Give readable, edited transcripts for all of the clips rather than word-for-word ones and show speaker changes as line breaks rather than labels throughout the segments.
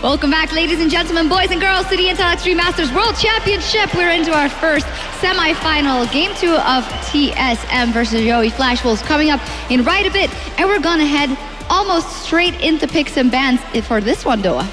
Welcome back, ladies and gentlemen, boys and girls, to the Intel Extreme Masters World Championship. We're into our first semi-final, Game 2 of TSM versus Yowie Flash Wolves, coming up in right a bit. And we're going to head almost straight into picks and bans for this one, Doa.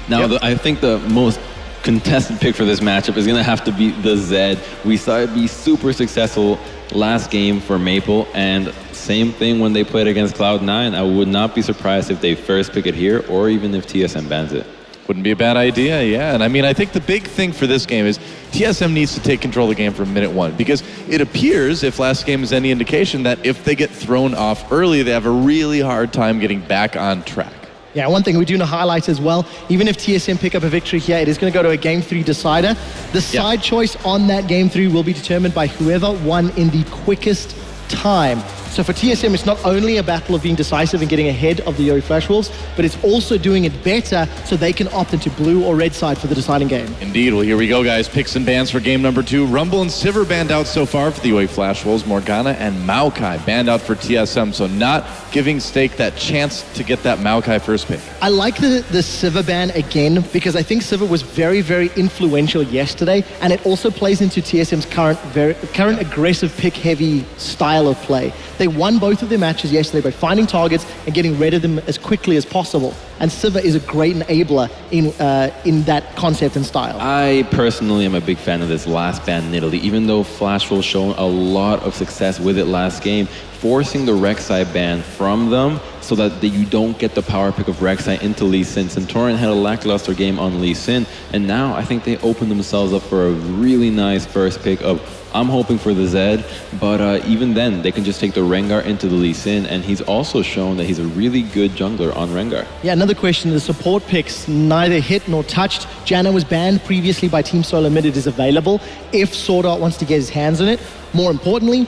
Now, I think the most contested pick for this matchup is going to have to be the Zed. We saw it be super successful last game for Maple, and same thing when they played against Cloud9. I would not be surprised if they first pick it here, or even if TSM bans it.
Wouldn't be a bad idea, yeah. And I mean, I think the big thing for this game is TSM needs to take control of the game from minute one, because it appears, if last game is any indication, that if they get thrown off early, they have a really hard time getting back on track.
Yeah, one thing we do want to highlight as well, even if TSM pick up a victory here, it is going to go to a Game 3 decider. The side choice on that Game 3 will be determined by whoever won in the quickest time. So for TSM, it's not only a battle of being decisive and getting ahead of the Yowie Flash Wolves, but it's also doing it better so they can opt into blue or red side for the deciding game.
Indeed. Well, here we go, guys. Picks and bans for game number 2. Rumble and Sivir banned out so far for the Yowie Flash Wolves. Morgana and Maokai banned out for TSM, so not giving Stake that chance to get that Maokai first pick.
I like the Sivir ban again, because I think Sivir was very, very influential yesterday, and it also plays into TSM's current aggressive pick-heavy style of play. They won both of their matches yesterday by finding targets and getting rid of them as quickly as possible. And Sivir is a great enabler in that concept and style.
I personally am a big fan of this last ban in Italy, even though Flash will show a lot of success with it last game, forcing the Rek'Sai ban from them so that you don't get the power pick of Rek'Sai into Lee Sin. Centurion had a lackluster game on Lee Sin, and now I think they opened themselves up for a really nice first pick of, I'm hoping for the Zed, but even then, they can just take the Rengar into the Lee Sin, and he's also shown that he's a really good jungler on Rengar.
Yeah, another question, the support picks neither hit nor touched. Janna was banned previously by Team SoloMid. It is available if Sword Art wants to get his hands on it. More importantly,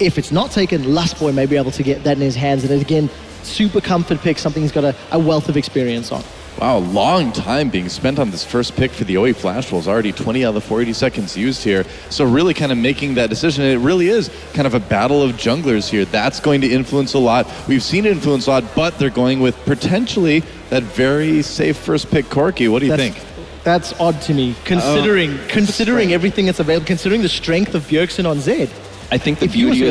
if it's not taken, Lustboy may be able to get that in his hands. And again, super comfort pick, something he's got a wealth of experience on.
Wow, long time being spent on this first pick for the Yowie Flash Wolves. Already 20 out of the 40 seconds used here. So really kind of making that decision. It really is kind of a battle of junglers here. That's going to influence a lot. We've seen it influence a lot, but they're going with potentially that very safe first pick, Corki. What do you think?
That's odd to me, considering everything that's available, considering the strength of Bjergsen on Zed.
I think the beauty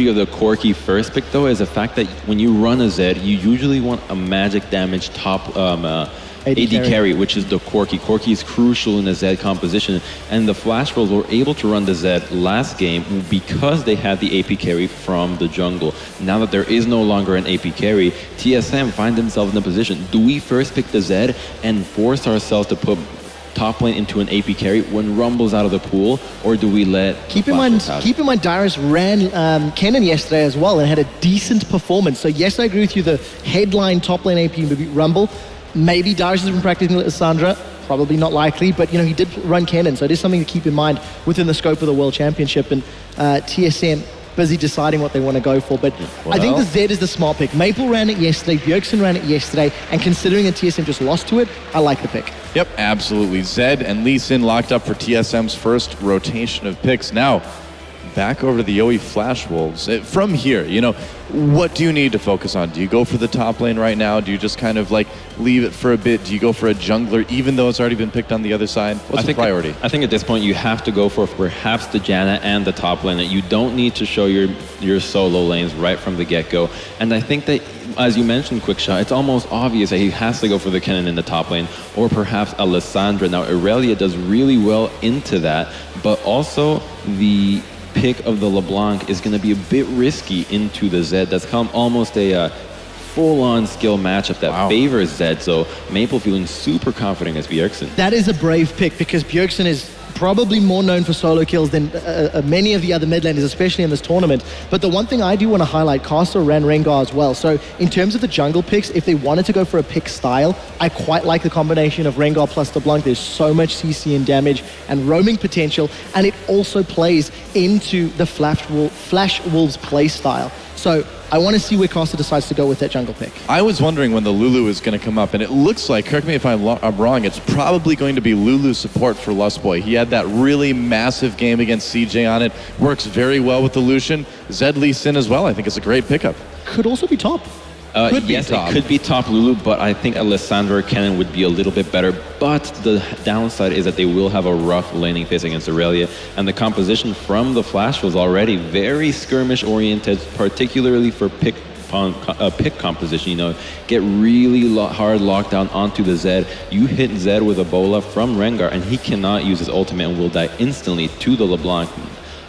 of the Corki first pick, though, is the fact that when you run a Zed, you usually want a magic damage top AD carry, which is the Corki. Corki is crucial in the Zed composition, and the Flash Wolves were able to run the Zed last game because they had the AP carry from the jungle. Now that there is no longer an AP carry, TSM find themselves in a position. Do we first pick the Zed and force ourselves to put top lane into an AP carry when Rumble's out of the pool, or do we let...
Keep in mind, Darius ran Kennen yesterday as well and had a decent performance. So yes, I agree with you, the headline top lane AP would be Rumble. Maybe Darius has been practicing Lissandra, probably not likely, but he did run Kennen, so it is something to keep in mind within the scope of the World Championship, and TSM busy deciding what they want to go for. But I think the Zed is the smart pick. Maple ran it yesterday, Bjergsen ran it yesterday, and considering that TSM just lost to it, I like the pick.
Yep, absolutely. Zed and Lee Sin locked up for TSM's first rotation of picks. Now, back over to the Yowie Flash Wolves. From here, what do you need to focus on? Do you go for the top lane right now? Do you just kind of leave it for a bit? Do you go for a jungler even though it's already been picked on the other side? What's the priority?
I think at this point you have to go for perhaps the Janna and the top lane. You don't need to show your solo lanes right from the get-go. And I think that, as you mentioned, Quickshot, it's almost obvious that he has to go for the Kennen in the top lane, or perhaps a Lissandra. Now, Irelia does really well into that, but also the pick of the LeBlanc is going to be a bit risky into the Zed. That's come almost a full-on skill matchup that favors Zed, so Maple feeling super confident as Bjergsen.
That is a brave pick, because Bjergsen is probably more known for solo kills than many of the other mid laners, especially in this tournament. But the one thing I do want to highlight, Castle ran Rengar as well. So in terms of the jungle picks, if they wanted to go for a pick style, I quite like the combination of Rengar plus LeBlanc. There's so much CC and damage and roaming potential, and it also plays into the Flash Wolves play style. So I want to see where Costa decides to go with that jungle pick.
I was wondering when the Lulu is going to come up, and it looks like, correct me if I'm wrong, it's probably going to be Lulu support for Lustboy. He had that really massive game against CJ on it. Works very well with the Lucian. Zed Lee Sin as well. I think it's a great pickup.
Could also be top.
Yes, it could be top Lulu, but I think Alessandra or Kennen would be a little bit better. But the downside is that they will have a rough laning phase against Aurelia, and the composition from the Flash was already very skirmish-oriented, particularly for pick composition. You know, get really hard locked down onto the Zed. You hit Zed with a bola from Rengar, and he cannot use his ultimate and will die instantly to the LeBlanc.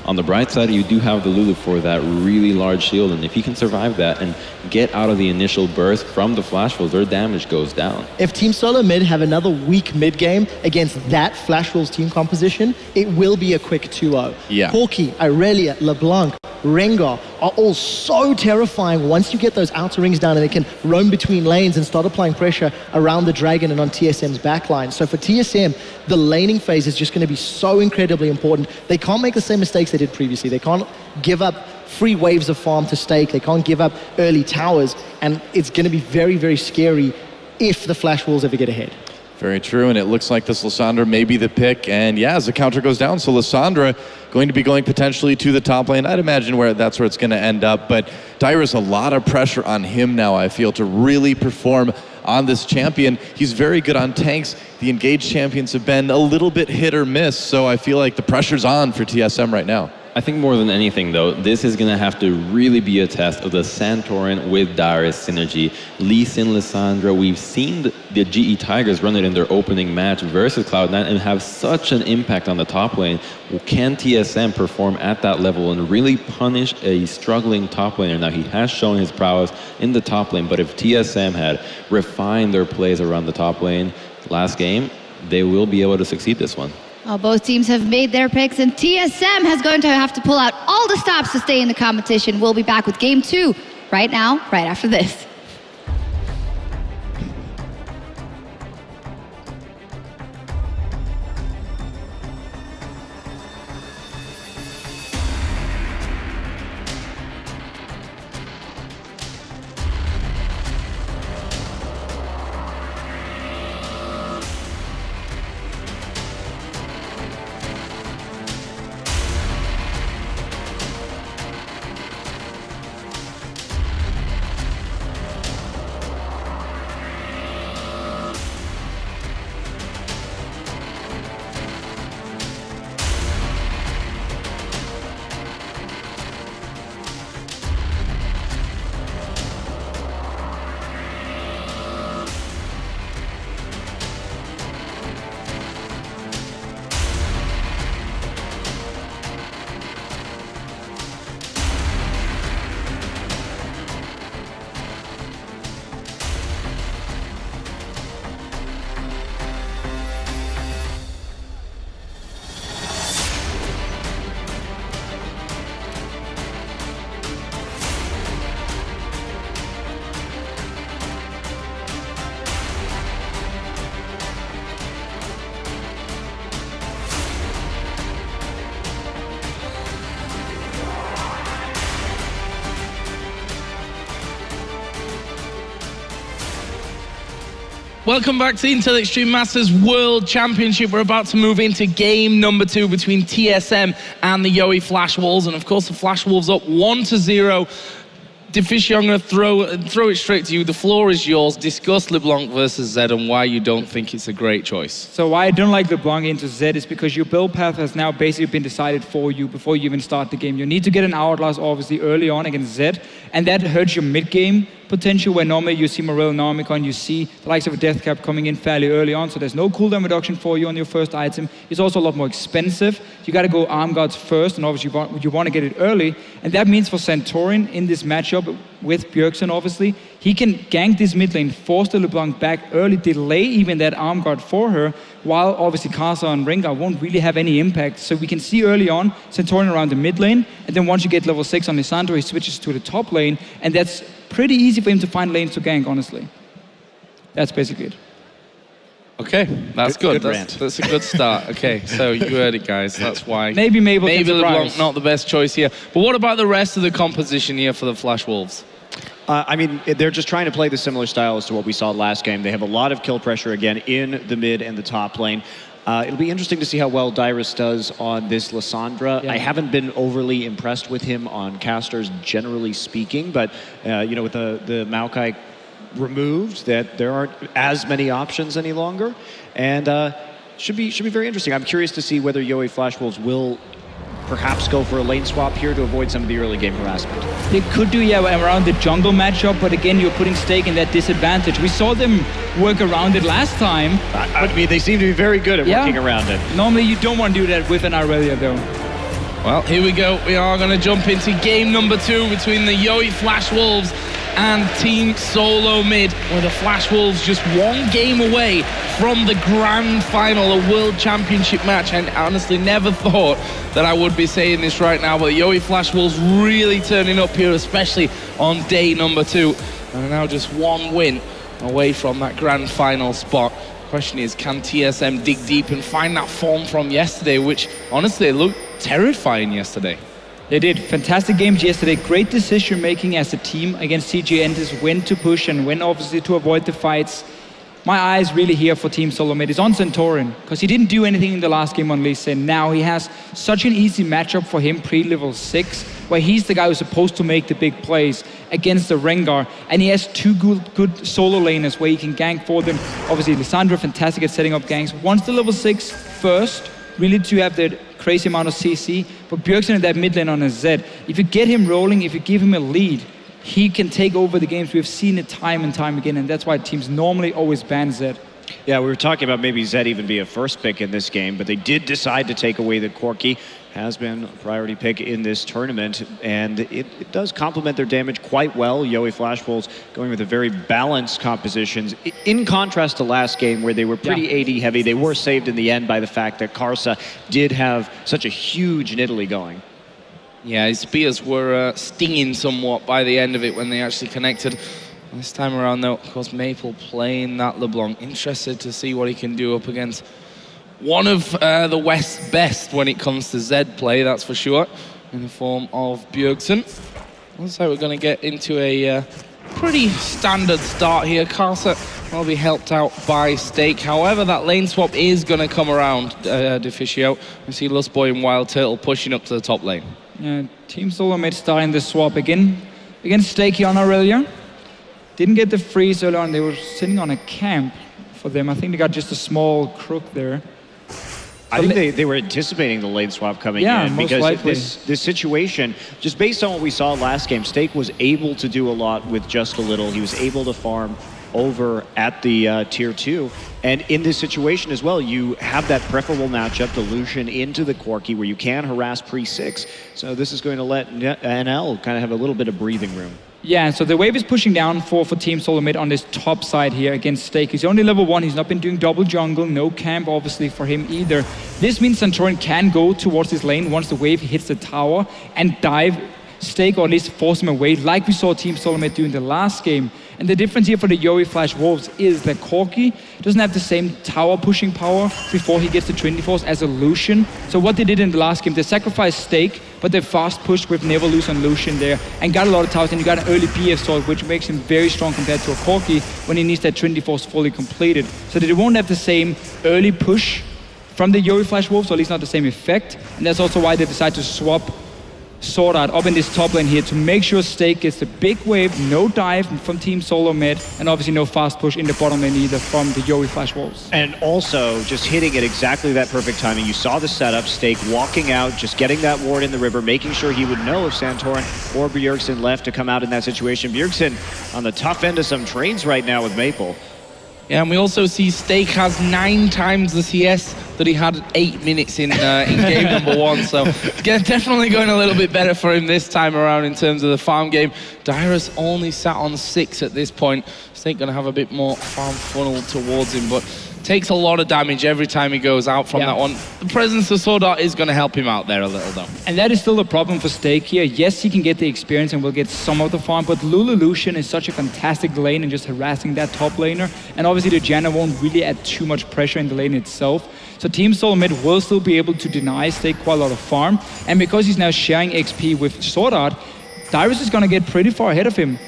On the bright side, you do have the Lulu for that really large shield, and if he can survive that and get out of the initial burst from the Flash Wolves, their damage goes down.
If Team SoloMid have another weak mid game against that Flash Wolves team composition, it will be a quick 2-0.
Yeah.
Corki, Irelia, LeBlanc, Rengar are all so terrifying once you get those outer rings down and they can roam between lanes and start applying pressure around the Dragon and on TSM's backline. So for TSM, the laning phase is just going to be so incredibly important. They can't make the same mistakes they did previously. They can't give up free waves of farm to stake. They can't give up early towers. And it's going to be very, very scary if the Flash Wolves ever get ahead.
Very true, and it looks like this Lissandra may be the pick, and yeah, as the counter goes down, so Lissandra going to be going potentially to the top lane. I'd imagine that's where it's going to end up, but Dyrus, a lot of pressure on him now, I feel, to really perform on this champion. He's very good on tanks. The engaged champions have been a little bit hit or miss, so I feel like the pressure's on for TSM right now.
I think more than anything, though, this is going to have to really be a test of the Santorin with Dyrus synergy. Lee Sin, Lissandra, we've seen the GE Tigers run it in their opening match versus Cloud9 and have such an impact on the top lane. Can TSM perform at that level and really punish a struggling top laner? Now, he has shown his prowess in the top lane, but if TSM had refined their plays around the top lane last game, they will be able to succeed this one.
Well, both teams have made their picks, and TSM has going to have to pull out all the stops to stay in the competition. We'll be back with Game 2 right now, right after this.
Welcome back to the Intel Extreme Masters World Championship. We're about to move into game number 2 between TSM and the Yowie Flash Wolves. And of course, the Flash Wolves up 1-0. Deficio, I'm going to throw it straight to you. The floor is yours. Discuss LeBlanc versus Zed and why you don't think it's a great choice.
So why I don't like LeBlanc into Zed is because your build path has now basically been decided for you before you even start the game. You need to get an Hourglass obviously early on against Zed, and that hurts your mid-game potential, where normally you see Morel, Normicon, you see the likes of a Deathcap coming in fairly early on, so there's no cooldown reduction for you on your first item. It's also a lot more expensive. You got to go Arm Guards first, and obviously you want to get it early, and that means for Santorin in this matchup with Bjergsen, obviously, he can gank this mid lane, force the LeBlanc back early, delay even that Arm Guard for her, while obviously Casa and Rengar won't really have any impact. So we can see early on Santorin around the mid lane, and then once you get level 6 on Lissandra, he switches to the top lane, and that's pretty easy for him to find lanes to gank, honestly. That's basically it.
Okay, that's good. That's a good start. Okay, so you heard it, guys. That's why
maybe
LeBlanc not the best choice here. But what about the rest of the composition here for the Flash Wolves?
I mean, they're just trying to play the similar style as to what we saw last game. They have a lot of kill pressure, again, in the mid and the top lane. It'll be interesting to see how well Dyrus does on this Lissandra.
Yeah.
I haven't been overly impressed with him on casters, generally speaking, but you know, with the Maokai removed, that there aren't as many options any longer, and should be very interesting. I'm curious to see whether Yowie Flash Wolves will perhaps go for a lane swap here to avoid some of the early game harassment.
They could do, yeah, around the jungle matchup, but again, you're putting Stake in that disadvantage. We saw them work around it last time.
I mean, they seem to be very good at working around it.
Normally, you don't want to do that with an Aurelia, though.
Well, here we go. We are going to jump into game number 2 between the Yowie Flash Wolves and Team SoloMid, where the Flash Wolves just one game away from the grand final, a world championship match. And I honestly never thought that I would be saying this right now, but the Yowie Flash Wolves really turning up here, especially on day number 2. And now just one win away from that grand final spot. Question is, can TSM dig deep and find that form from yesterday, which honestly looked terrifying yesterday?
They did fantastic games yesterday. Great decision making as a team against CG Enders, when to push and when obviously to avoid the fights. My eyes really here for Team SoloMid is on Santorin, because he didn't do anything in the last game on Lee Sin. Now he has such an easy matchup for him pre-level 6, where he's the guy who's supposed to make the big plays against the Rengar, and he has two good solo laners where he can gank for them. Obviously, Lissandra, fantastic at setting up ganks. Once the level 6 first, really to have that crazy amount of CC, but Bjergsen in that mid lane on a Zed, if you get him rolling, if you give him a lead, he can take over the games. We've seen it time and time again, and that's why teams normally always ban Zed.
Yeah, we were talking about maybe Zed even be a first pick in this game, but they did decide to take away the Corki. Has been a priority pick in this tournament, and it does complement their damage quite well. Yowie Flash Wolves going with a very balanced compositions. In contrast to last game, where they were pretty AD heavy, they were saved in the end by the fact that Karsa did have such a huge Nidalee going.
Yeah, his spears were stinging somewhat by the end of it when they actually connected. This time around, though, of course, Maple playing that LeBlanc. Interested to see what he can do up against one of the West's best when it comes to Zed play, that's for sure, in the form of Bjergsen. Looks like we're going to get into a pretty standard start here. Karsa will be helped out by Stake. However, that lane swap is going to come around, Deficio. We see Lustboy and Wild Turtle pushing up to the top lane.
Yeah, Team SoloMid starting the swap again against Stake here on Aurelia. Didn't get the freeze early on. They were sitting on a camp for them. I think they got just a small crook there.
I think they were anticipating the lane swap coming in, because this situation, just based on what we saw last game, Stake was able to do a lot with just a little. He was able to farm over at the tier 2, and in this situation as well, you have that preferable matchup, the Lucian into the Corki, where you can harass pre-6. So this is going to let NL kind of have a little bit of breathing room.
Yeah, so the wave is pushing down for Team SoloMid on this top side here against Stake. He's only level 1, he's not been doing double jungle, no camp obviously for him either. This means Santorin can go towards his lane once the wave hits the tower and dive Stake, or at least force him away, like we saw Team SoloMid do in the last game. And the difference here for the Yowie Flash Wolves is that Corki doesn't have the same tower pushing power before he gets the Trinity Force as a Lucian. So what they did in the last game, they sacrificed Stake, but they fast pushed with Never Lose on Lucian there and got a lot of towers, and you got an early BF sword, which makes him very strong compared to a Corki when he needs that Trinity Force fully completed. So they won't have the same early push from the Yowie Flash Wolves, or at least not the same effect. And that's also why they decided to swap Sword Art up in this top lane here to make sure Stake gets the big wave, no dive from Team SoloMid, and obviously no fast push in the bottom lane either from the Yowie Flash Wolves.
And also just hitting at exactly that perfect timing. You saw the setup, Stake walking out, just getting that ward in the river, making sure he would know if Santorin or Bjergsen left to come out in that situation. Bjergsen on the tough end of some trades right now with Maple.
Yeah, and we also see Stake has 9 times the CS that he had 8 minutes in game number 1. So definitely going a little bit better for him this time around in terms of the farm game. Dyrus only sat on 6 at this point. Stake going to have a bit more farm funnel towards him, but takes a lot of damage every time he goes out from that one. The presence of Sword Art is going to help him out there a little, though.
And that is still a problem for Stake here. Yes, he can get the experience and will get some of the farm, but Lulu Lucian is such a fantastic lane and just harassing that top laner. And obviously the Janna won't really add too much pressure in the lane itself. So Team SoloMid will still be able to deny Stake quite a lot of farm. And because he's now sharing XP with Sword Art, Dyrus is going to get pretty far ahead of him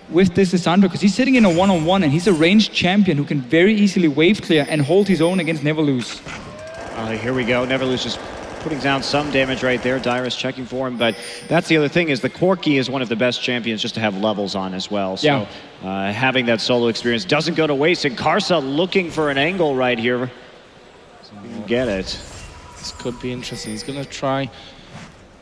with this Lissandra, because he's sitting in a one-on-one and he's a ranged champion who can very easily wave clear and hold his own against Never Lose.
Here we go. Neverlose just putting down some damage right there. Dyrus checking for him, but that's the other thing is the Corki is one of the best champions just to have levels on as well. So having that solo experience doesn't go to waste. And Karsa looking for an angle right here. So we can get it.
This could be interesting. He's going to try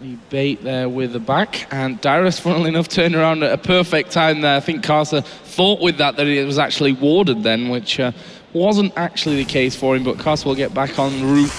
the bait there with the back, and Dyrus, funnily enough, turned around at a perfect time there. I think Karsa thought with that it was actually warded then, which wasn't actually the case for him, but Karsa will get back en route,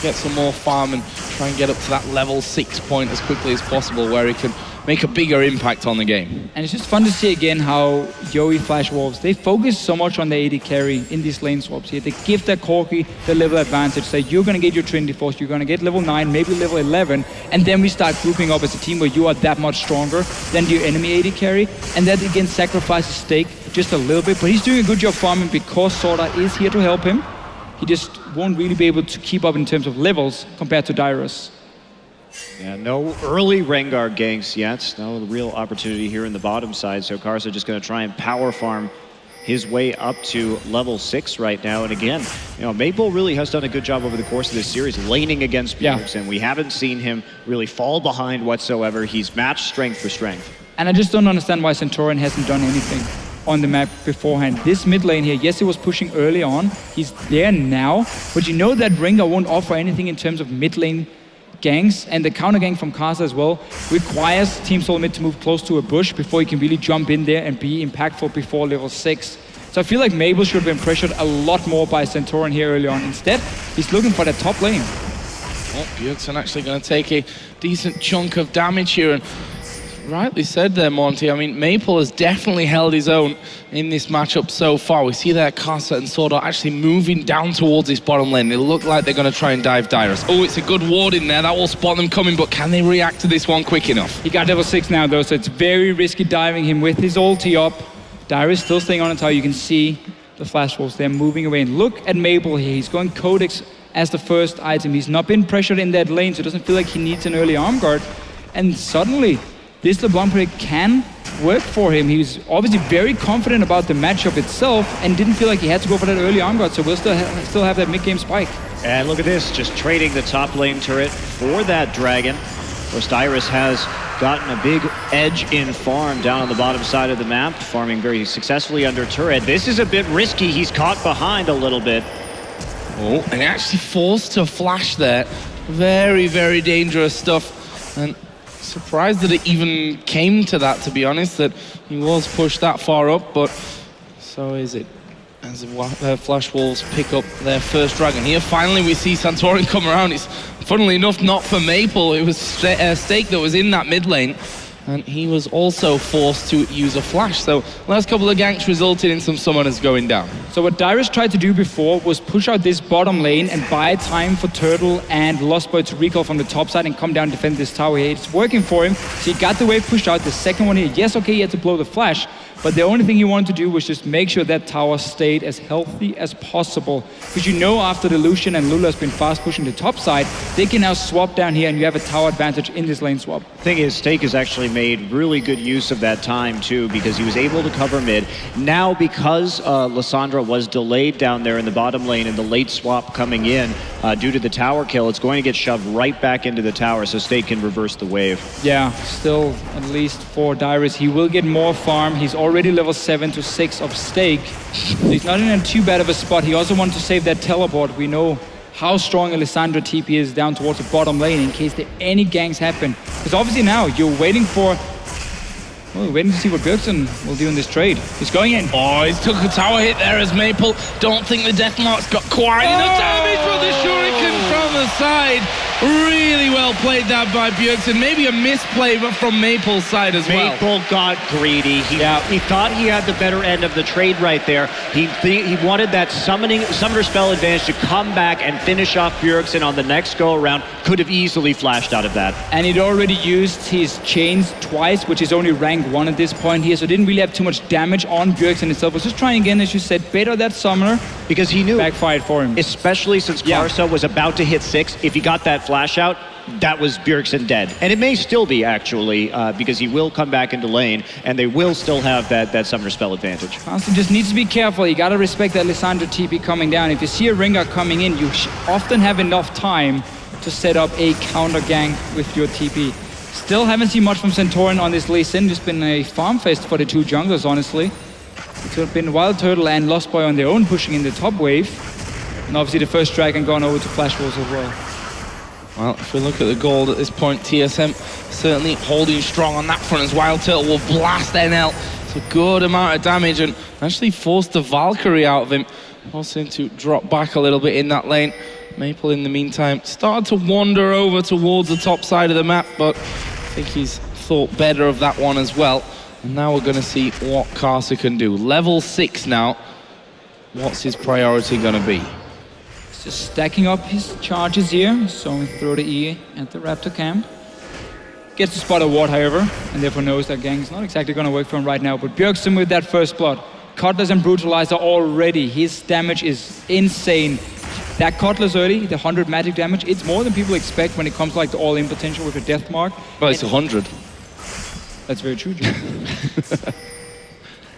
get some more farm and try and get up to that level 6 point as quickly as possible where he can make a bigger impact on the game.
And it's just fun to see again how Yowie Flash Wolves, they focus so much on the AD carry in these lane swaps here. They give their Corki the level advantage, say you're going to get your Trinity Force, you're going to get level 9, maybe level 11, and then we start grouping up as a team where you are that much stronger than your enemy AD carry, and that again sacrifices Stake just a little bit, but he's doing a good job farming because Sorda is here to help him. He just won't really be able to keep up in terms of levels compared to Dyrus.
Yeah, no early Rengar ganks yet. No real opportunity here in the bottom side. So Karsa just going to try and power farm his way up to level 6 right now. And again, Maple really has done a good job over the course of this series laning against Bjergsen. And we haven't seen him really fall behind whatsoever. He's matched strength for strength.
And I just don't understand why Centurion hasn't done anything on the map beforehand. This mid lane here, yes, he was pushing early on. He's there now, but you know that Rengar won't offer anything in terms of mid lane ganks, and the counter gank from Karsa as well requires Team SoloMid to move close to a bush before he can really jump in there and be impactful before level 6. So I feel like Mabel should have been pressured a lot more by Centurion here early on. Instead, he's looking for that top lane.
Well, Bjergsen actually going to take a decent chunk of damage here, and rightly said there, Monty. I mean, Maple has definitely held his own in this matchup so far. We see there Karsa and Sorda actually moving down towards this bottom lane. They look like they're going to try and dive Dyrus. Oh, it's a good ward in there. That will spot them coming, but can they react to this one quick enough?
He got level 6 now, though, so it's very risky diving him with his ulti up. Dyrus still staying on the tower. You can see the Flash Wolves. They're moving away. And look at Maple here. He's going Codex as the first item. He's not been pressured in that lane, so it doesn't feel like he needs an early arm guard. And suddenly, this LeBlanc play can work for him. He was obviously very confident about the matchup itself and didn't feel like he had to go for that early arm guard, so we'll still have that mid-game spike.
And look at this, just trading the top lane turret for that dragon. Of course, Dyrus has gotten a big edge in farm down on the bottom side of the map, farming very successfully under turret. This is a bit risky. He's caught behind a little bit.
Oh, and actually forced to flash there. Very, very dangerous stuff. And surprised that it even came to that, to be honest, that he was pushed that far up, but so is it. As the Flash Wolves pick up their first dragon. Here, finally, we see Santorin come around. It's, funnily enough, not for Maple. It was Stake that was in that mid lane, and he was also forced to use a flash. So last couple of ganks resulted in some summoners going down.
So what Dyrus tried to do before was push out this bottom lane and buy time for Turtle and Lost Boy to recall from the top side and come down and defend this tower here. It's working for him. So he got the wave pushed out. The second one here, yes, okay, he had to blow the flash, but the only thing he wanted to do was just make sure that tower stayed as healthy as possible. Because you know after the Lucian and Lula has been fast pushing the top side, they can now swap down here and you have a tower advantage in this lane swap.
Thing is, Stake has actually made really good use of that time too, because he was able to cover mid. Now because Lissandra was delayed down there in the bottom lane and the late swap coming in due to the tower kill, it's going to get shoved right back into the tower so Stake can reverse the wave.
Yeah, still at least for Dyrus, he will get more farm. He's already level 7 to 6 of Stake. So he's not in too bad of a spot. He also wanted to save that teleport. We know how strong Alessandra TP is down towards the bottom lane in case there any ganks happen. Because obviously now you're waiting for... Well, waiting to see what Bjergsen will do in this trade. He's going in.
Oh, he's took a tower hit there as Maple. Don't think the Deathmark's got quite enough damage for the Shuriken from the side. Really well played that by Bjergsen. Maybe a misplay from Maple's side as well.
Maple got greedy. He thought he had the better end of the trade right there. He wanted that summoner spell advantage to come back and finish off Bjergsen on the next go around. Could have easily flashed out of that.
And he'd already used his chains twice, which is only rank 1 at this point here, so didn't really have too much damage on Bjergsen itself. Was just trying again, as you said, better that summoner.
Because he knew
backfired for him.
Especially since Karsa was about to hit 6. If he got that flash out, that was Bjergsen dead. And it may still be, actually, because he will come back into lane, and they will still have that Summoner Spell advantage.
Constant just needs to be careful. You got to respect that Lissandra TP coming down. If you see a Rengar coming in, you often have enough time to set up a counter gank with your TP. Still haven't seen much from Santorin on this Lee Sin. Just been a farm fest for the two junglers, honestly. It's been Wild Turtle and Lost Boy on their own pushing in the top wave. And obviously the first dragon gone over to Flash Wolves as well.
Well, if we look at the gold at this point, TSM certainly holding strong on that front as Wild Turtle will blast NL. It's a good amount of damage and actually forced the Valkyrie out of him. Forced him to drop back a little bit in that lane. Maple, in the meantime, started to wander over towards the top side of the map, but I think he's thought better of that one as well. And now we're going to see what Karsa can do. Level 6 now. What's his priority going to be?
He's just stacking up his charges here, so we throw the E at the Raptor camp. Gets to spot a ward, however, and therefore knows that gang is not exactly going to work for him right now. But Bjergsen with that first blood. Cutlass and Brutalizer already. His damage is insane. That Cutlass early, the 100 magic damage, it's more than people expect when it comes to like the all-in potential with a death mark.
Well, it's 100.
That's very true, Joe.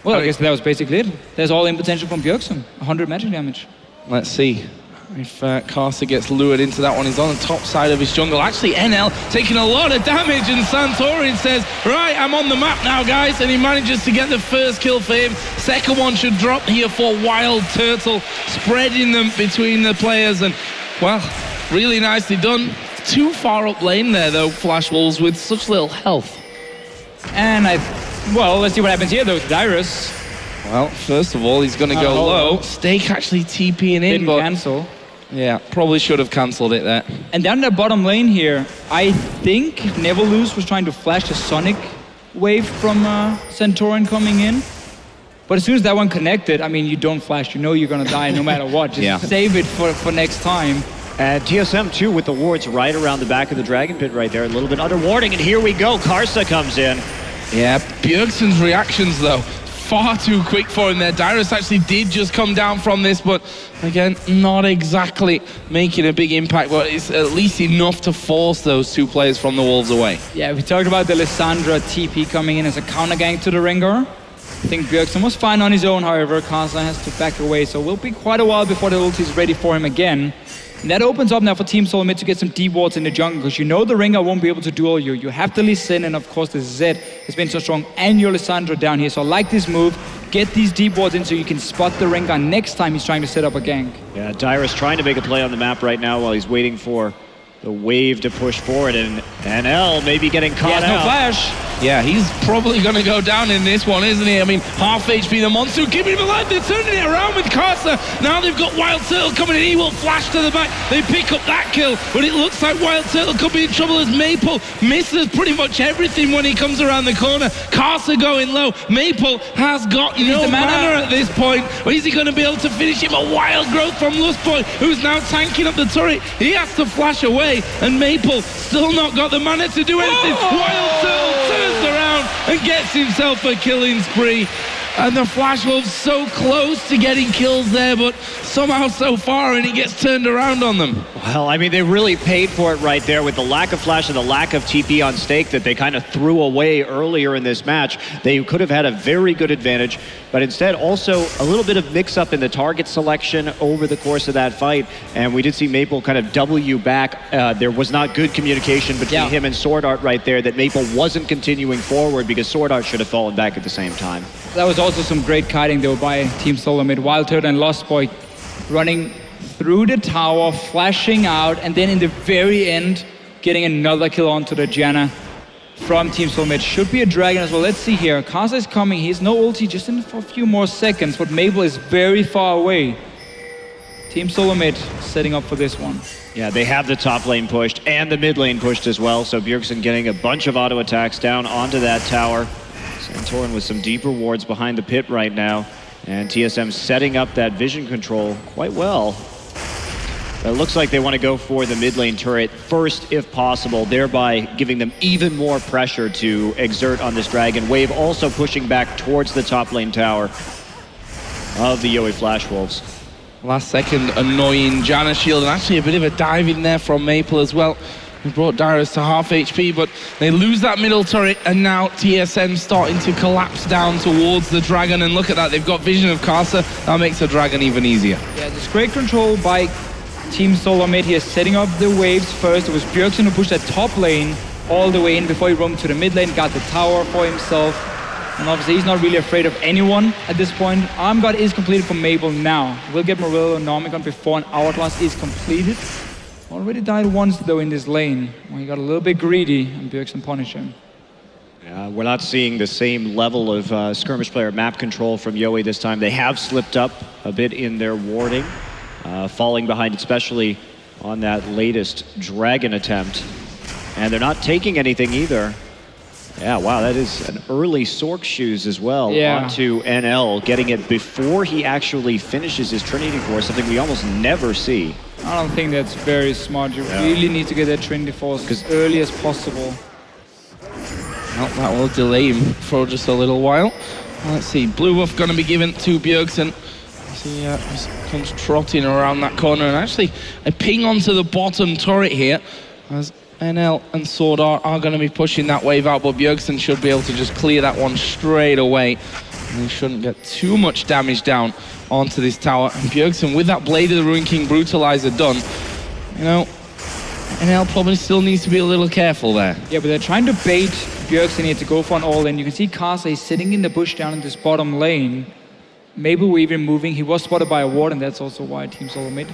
Well, I guess that was basically it. There's all-in potential from Bjergsen, 100 magic damage.
Let's see if Karsa gets lured into that one. He's on the top side of his jungle. Actually, NL taking a lot of damage, and Santorin says, right, I'm on the map now, guys, and he manages to get the first kill for him. Second one should drop here for Wild Turtle, spreading them between the players, and, well, really nicely done. Too far up lane there, though, Flash Wolves, with such little health.
And well, let's see what happens here, though, with Dyrus.
Well, first of all, he's going to go low. Stake actually TPing in, but
cancel.
Yeah, probably should have cancelled it there.
And down the bottom lane here, I think Neverloose was trying to flash the Sonic wave from Santorin coming in. But as soon as that one connected, I mean, you don't flash. You know you're going to die no matter what. Just save it for next time.
And TSM, too, with the wards right around the back of the Dragon Pit right there. A little bit under warning, and here we go. Karsa comes in.
Yeah, Bjergsen's reactions, though, far too quick for him there. Dyrus actually did just come down from this, but again, not exactly making a big impact, but it's at least enough to force those two players from the Wolves away.
Yeah, we talked about the Lissandra TP coming in as a counter gank to the Rengar. I think Bjergsen was fine on his own, however. Karsa has to back away, so it will be quite a while before the ulti is ready for him again. And that opens up now for Team SoloMid to get some deep wards in the jungle, because you know the Rengar won't be able to duel you. You have the Lee Sin, and of course the Zed has been so strong, and your Lissandra down here. So I like this move. Get these deep wards in so you can spot the Rengar next time he's trying to set up a gank.
Yeah, Dyrus trying to make a play on the map right now while he's waiting for the wave to push forward, and NL maybe getting caught out.
No flash.
Yeah, he's probably going to go down in this one, isn't he? I mean, half HP the Monsoon, keeping him alive. They're turning it around with Karsa. Now they've got Wild Turtle coming in. He will flash to the back. They pick up that kill, but it looks like Wild Turtle could be in trouble as Maple misses pretty much everything when he comes around the corner. Karsa going low. Maple has got no mana at this point. Or is he going to be able to finish him? A wild growth from Lustboy, who's now tanking up the turret. He has to flash away, and Maple still not got the mana to do anything. Wild Turtle turns around and gets himself a killing spree. And the Flash Wolves so close to getting kills there, but somehow so far, and he gets turned around on them.
Well, I mean, they really paid for it right there with the lack of flash and the lack of TP on stake that they kind of threw away earlier in this match. They could have had a very good advantage, but instead also a little bit of mix-up in the target selection over the course of that fight. And we did see Maple kind of W back. There was not good communication between him and Sword Art right there, that Maple wasn't continuing forward because Sword Art should have fallen back at the same time.
That was also some great kiting though by Team SoloMid. Wild Turtle and Lost Boy running through the tower, flashing out, and then in the very end, getting another kill onto the Janna from Team SoloMid. Should be a dragon as well. Let's see here. Karsa is coming. He has no ulti, just in for a few more seconds, but Maple is very far away. Team SoloMid setting up for this one.
Yeah, they have the top lane pushed and the mid lane pushed as well, so Bjergsen getting a bunch of auto attacks down onto that tower. Santorin with some deeper wards behind the pit right now, and TSM setting up that vision control quite well. It looks like they want to go for the mid lane turret first if possible, thereby giving them even more pressure to exert on this dragon wave, also pushing back towards the top lane tower of the Yowie Flash Wolves.
Last second annoying Janna shield, and actually a bit of a dive in there from Maple as well. He brought Darius to half HP, but they lose that middle turret, and now TSM starting to collapse down towards the Dragon. And look at that, they've got vision of Casa. That makes the Dragon even easier.
Yeah, there's great control by Team SoloMid here, setting up the waves first. It was Bjergsen who pushed that top lane all the way in before he roamed to the mid lane, got the tower for himself. And obviously he's not really afraid of anyone at this point. Arm Guard is completed for Mabel now. We'll get Morello and Normicon before an Hourglass is completed. Already died once though in this lane. Well, he got a little bit greedy and Bjergsen punished him.
Yeah, we're not seeing the same level of skirmish player map control from Yowie this time. They have slipped up a bit in their warding, falling behind especially on that latest Dragon attempt. And they're not taking anything either. Yeah, wow, that is an early Sork shoes as well onto NL, getting it before he actually finishes his Trinity Force, something we almost never see.
I don't think that's very smart. You really need to get that Trinity Force as early as possible.
Well, that will delay him for just a little while. Let's see, blue buff going to be given to Bjergsen. See, he comes trotting around that corner, and actually a ping onto the bottom turret here as NL and Sword Art are going to be pushing that wave out, but Bjergsen should be able to just clear that one straight away. And he shouldn't get too much damage down onto this tower. And Bjergsen, with that Blade of the Ruin King Brutalizer done, you know, NL probably still needs to be a little careful there.
Yeah, but they're trying to bait Bjergsen here to go for an all-in. You can see Casa is sitting in the bush down in this bottom lane. Maybe we're even moving. He was spotted by a ward, and that's also why Team SoloMid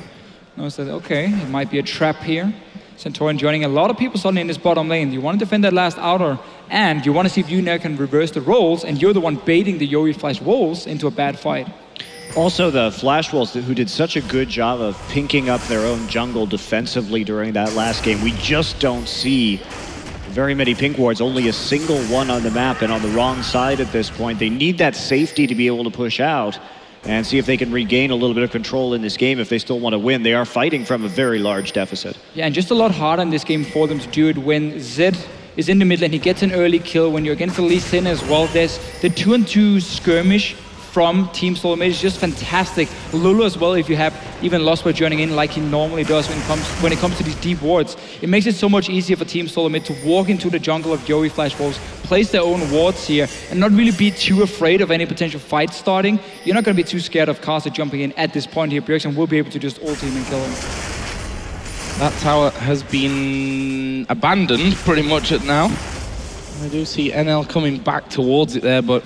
knows that, okay, it might be a trap here. Centurion joining a lot of people suddenly in this bottom lane. You want to defend that last outer, and you want to see if you now can reverse the roles, and you're the one baiting the Yowie Flash Wolves into a bad fight.
Also, the Flash Wolves, who did such a good job of pinking up their own jungle defensively during that last game. We just don't see very many pink wards, only a single one on the map and on the wrong side at this point. They need that safety to be able to push out and see if they can regain a little bit of control in this game if they still want to win. They are fighting from a very large deficit.
Yeah, and just a lot harder in this game for them to do it when Zed is in the middle and he gets an early kill. When you're against the Lee Sin as well, there's the 2-on-2 skirmish from Team SoloMid is just fantastic. Lulu as well, if you have even Lost by joining in like he normally does when it comes to these deep wards. It makes it so much easier for Team SoloMid to walk into the jungle of Yowie Flash Wolves, place their own wards here, and not really be too afraid of any potential fight starting. You're not going to be too scared of Casa jumping in at this point here. Bjergsen will be able to just ult him and kill him.
That tower has been abandoned pretty much at now. I do see NL coming back towards it there, but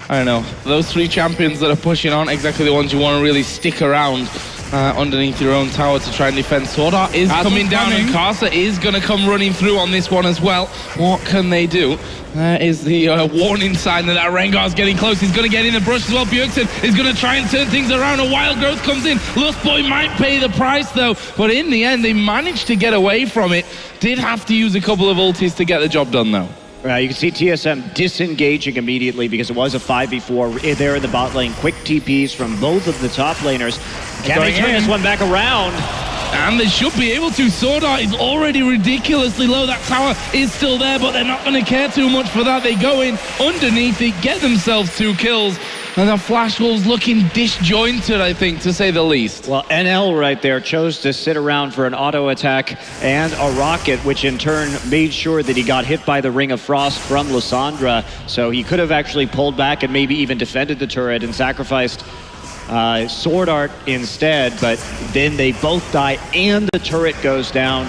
I don't know. Those three champions that are pushing aren't exactly the ones you want to really stick around underneath your own tower to try and defend. Sword Art is coming down, and Casa is going to come running through on this one as well. What can they do? There is the warning sign that Rengar's getting close. He's going to get in the brush as well. Bjergsen is going to try and turn things around. A Wild Growth comes in. Lust Boy might pay the price though, but in the end they managed to get away from it. Did have to use a couple of ultis to get the job done though.
You can see TSM disengaging immediately because it was a 5v4 there in the bot lane. Quick TPs from both of the top laners. Can they turn this one back around?
And they should be able to. Sword Art is already ridiculously low. That tower is still there, but they're not going to care too much for that. They go in underneath it, get themselves 2 kills. And the Flash Wolves looking disjointed, I think, to say the least.
Well, NL right there chose to sit around for an auto attack and a rocket, which in turn made sure that he got hit by the Ring of Frost from Lysandra. So he could have actually pulled back and maybe even defended the turret and sacrificed Sword Art instead, but then they both die and the turret goes down.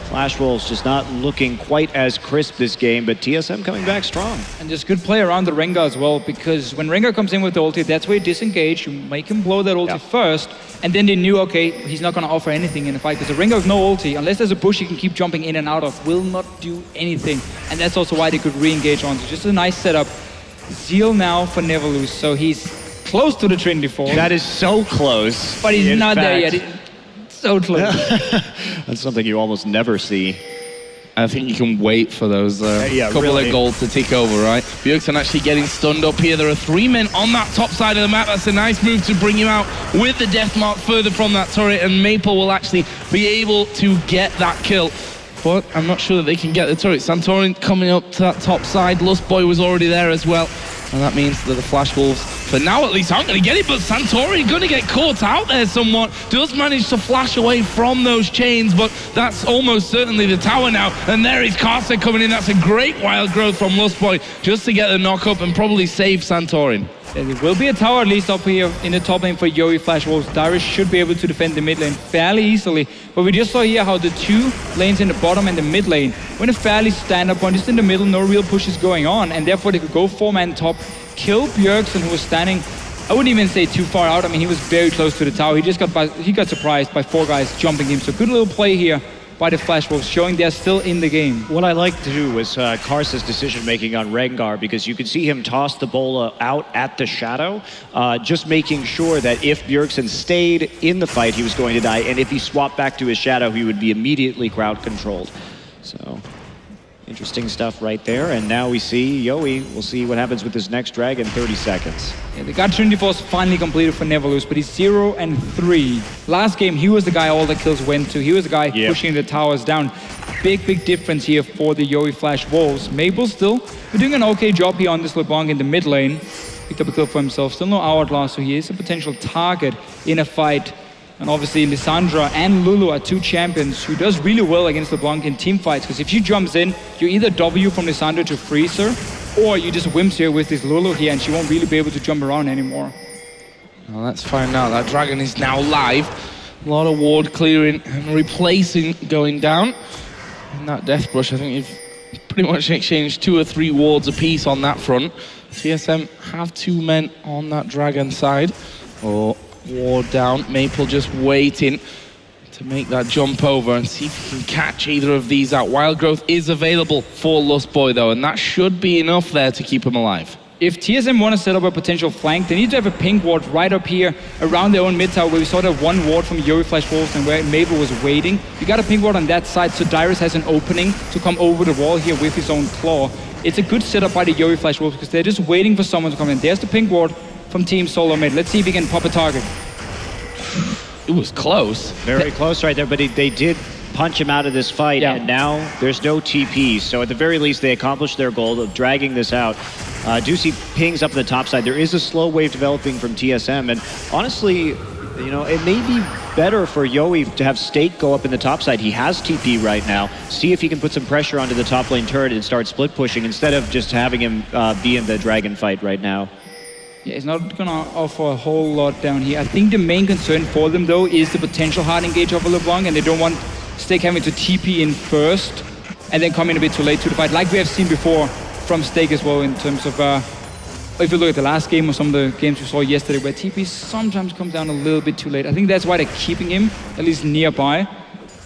Flash Wolves just not looking quite as crisp this game, but TSM coming back strong.
And just good play around the Rengar as well, because when Rengar comes in with the ulti, that's where you disengage, you make him blow that ulti first, and then they knew, okay, he's not going to offer anything in the fight, because the Rengar with no ulti, unless there's a bush he can keep jumping in and out of, will not do anything. And that's also why they could re-engage on. So just a nice setup. Zeal now for Neverlose, so he's close to the Trinity Force.
That is so close.
But he's not there yet. So close.
That's something you almost never see.
I think you can wait for those couple of goals to tick over, right? Bjergsen actually getting stunned up here. There are 3 men on that top side of the map. That's a nice move to bring him out with the death mark further from that turret, and Maple will actually be able to get that kill. But I'm not sure that they can get the turret. Santorin coming up to that top side. Lust Boy was already there as well. And that means that the Flash Wolves, for But now at least I'm going to get it, but Santori going to get caught out there somewhat. Does manage to flash away from those chains, but that's almost certainly the tower now. And there is Carcer coming in. That's a great wild growth from Lustboy just to get the knock up and probably save Santorin.
There will be a tower at least up here in the top lane for Yowie Flash Wolves. Darius should be able to defend the mid lane fairly easily. But we just saw here how the two lanes in the bottom and the mid lane were in a fairly stand-up one, just in the middle, no real pushes going on. And therefore they could go 4-man top, kill Bjergsen, who was standing, I wouldn't even say too far out. I mean, he was very close to the tower. He got surprised by 4 guys jumping him. So good little play here by the Flash Wolves, showing they're still in the game.
What I like to do was Karsa's decision-making on Rengar, because you can see him toss the bola out at the shadow, just making sure that if Bjergsen stayed in the fight, he was going to die, and if he swapped back to his shadow, he would be immediately crowd-controlled. So, interesting stuff right there, and now we see Yowie. We'll see what happens with this next drag in 30 seconds.
Yeah, the God Trinity Force finally completed for Neverlose, but he's 0-3. Last game, he was the guy all the kills went to. He was the guy pushing the towers down. Big difference here for the Yowie Flash Wolves. Maple still doing an okay job here on this LeBlanc in the mid lane. Picked up a kill for himself. Still no Hourglass, so he is a potential target in a fight. And obviously, Lissandra and Lulu are 2 champions who does really well against LeBlanc in team fights. Because if she jumps in, you either W from Lissandra to freeze her, or you just wimps her with this Lulu here, and she won't really be able to jump around anymore.
Well, let's find out. That dragon is now live. A lot of ward clearing and replacing going down. And that Death Brush, I think you've pretty much exchanged 2 or 3 wards apiece on that front. TSM have 2 men on that dragon side. Oh. Ward down, Maple just waiting to make that jump over and see if he can catch either of these out. Wild Growth is available for Lustboy though, and that should be enough there to keep him alive.
If TSM want to set up a potential flank, they need to have a pink ward right up here around their own mid tower, where we saw that 1 ward from Yowie Flash Wolves and where Maple was waiting. You got a pink ward on that side, so Darius has an opening to come over the wall here with his own claw. It's a good setup by the Yowie Flash Wolves because they're just waiting for someone to come in. There's the pink ward from Team SoloMid. Let's see if he can pop a target.
It was close.
Very close right there, but they did punch him out of this fight, and now there's no TP. So at the very least, they accomplished their goal of dragging this out. Do see pings up the top side. There is a slow wave developing from TSM, and honestly, you know, it may be better for Yowie to have Stake go up in the top side. He has TP right now. See if he can put some pressure onto the top lane turret and start split pushing instead of just having him be in the dragon fight right now.
Yeah, it's not going to offer a whole lot down here. I think the main concern for them, though, is the potential hard engage of a LeBlanc, and they don't want Stake having to TP in first and then come in a bit too late to the fight, like we have seen before from Stake as well, in terms of, if you look at the last game or some of the games we saw yesterday, where TP sometimes comes down a little bit too late. I think that's why they're keeping him at least nearby.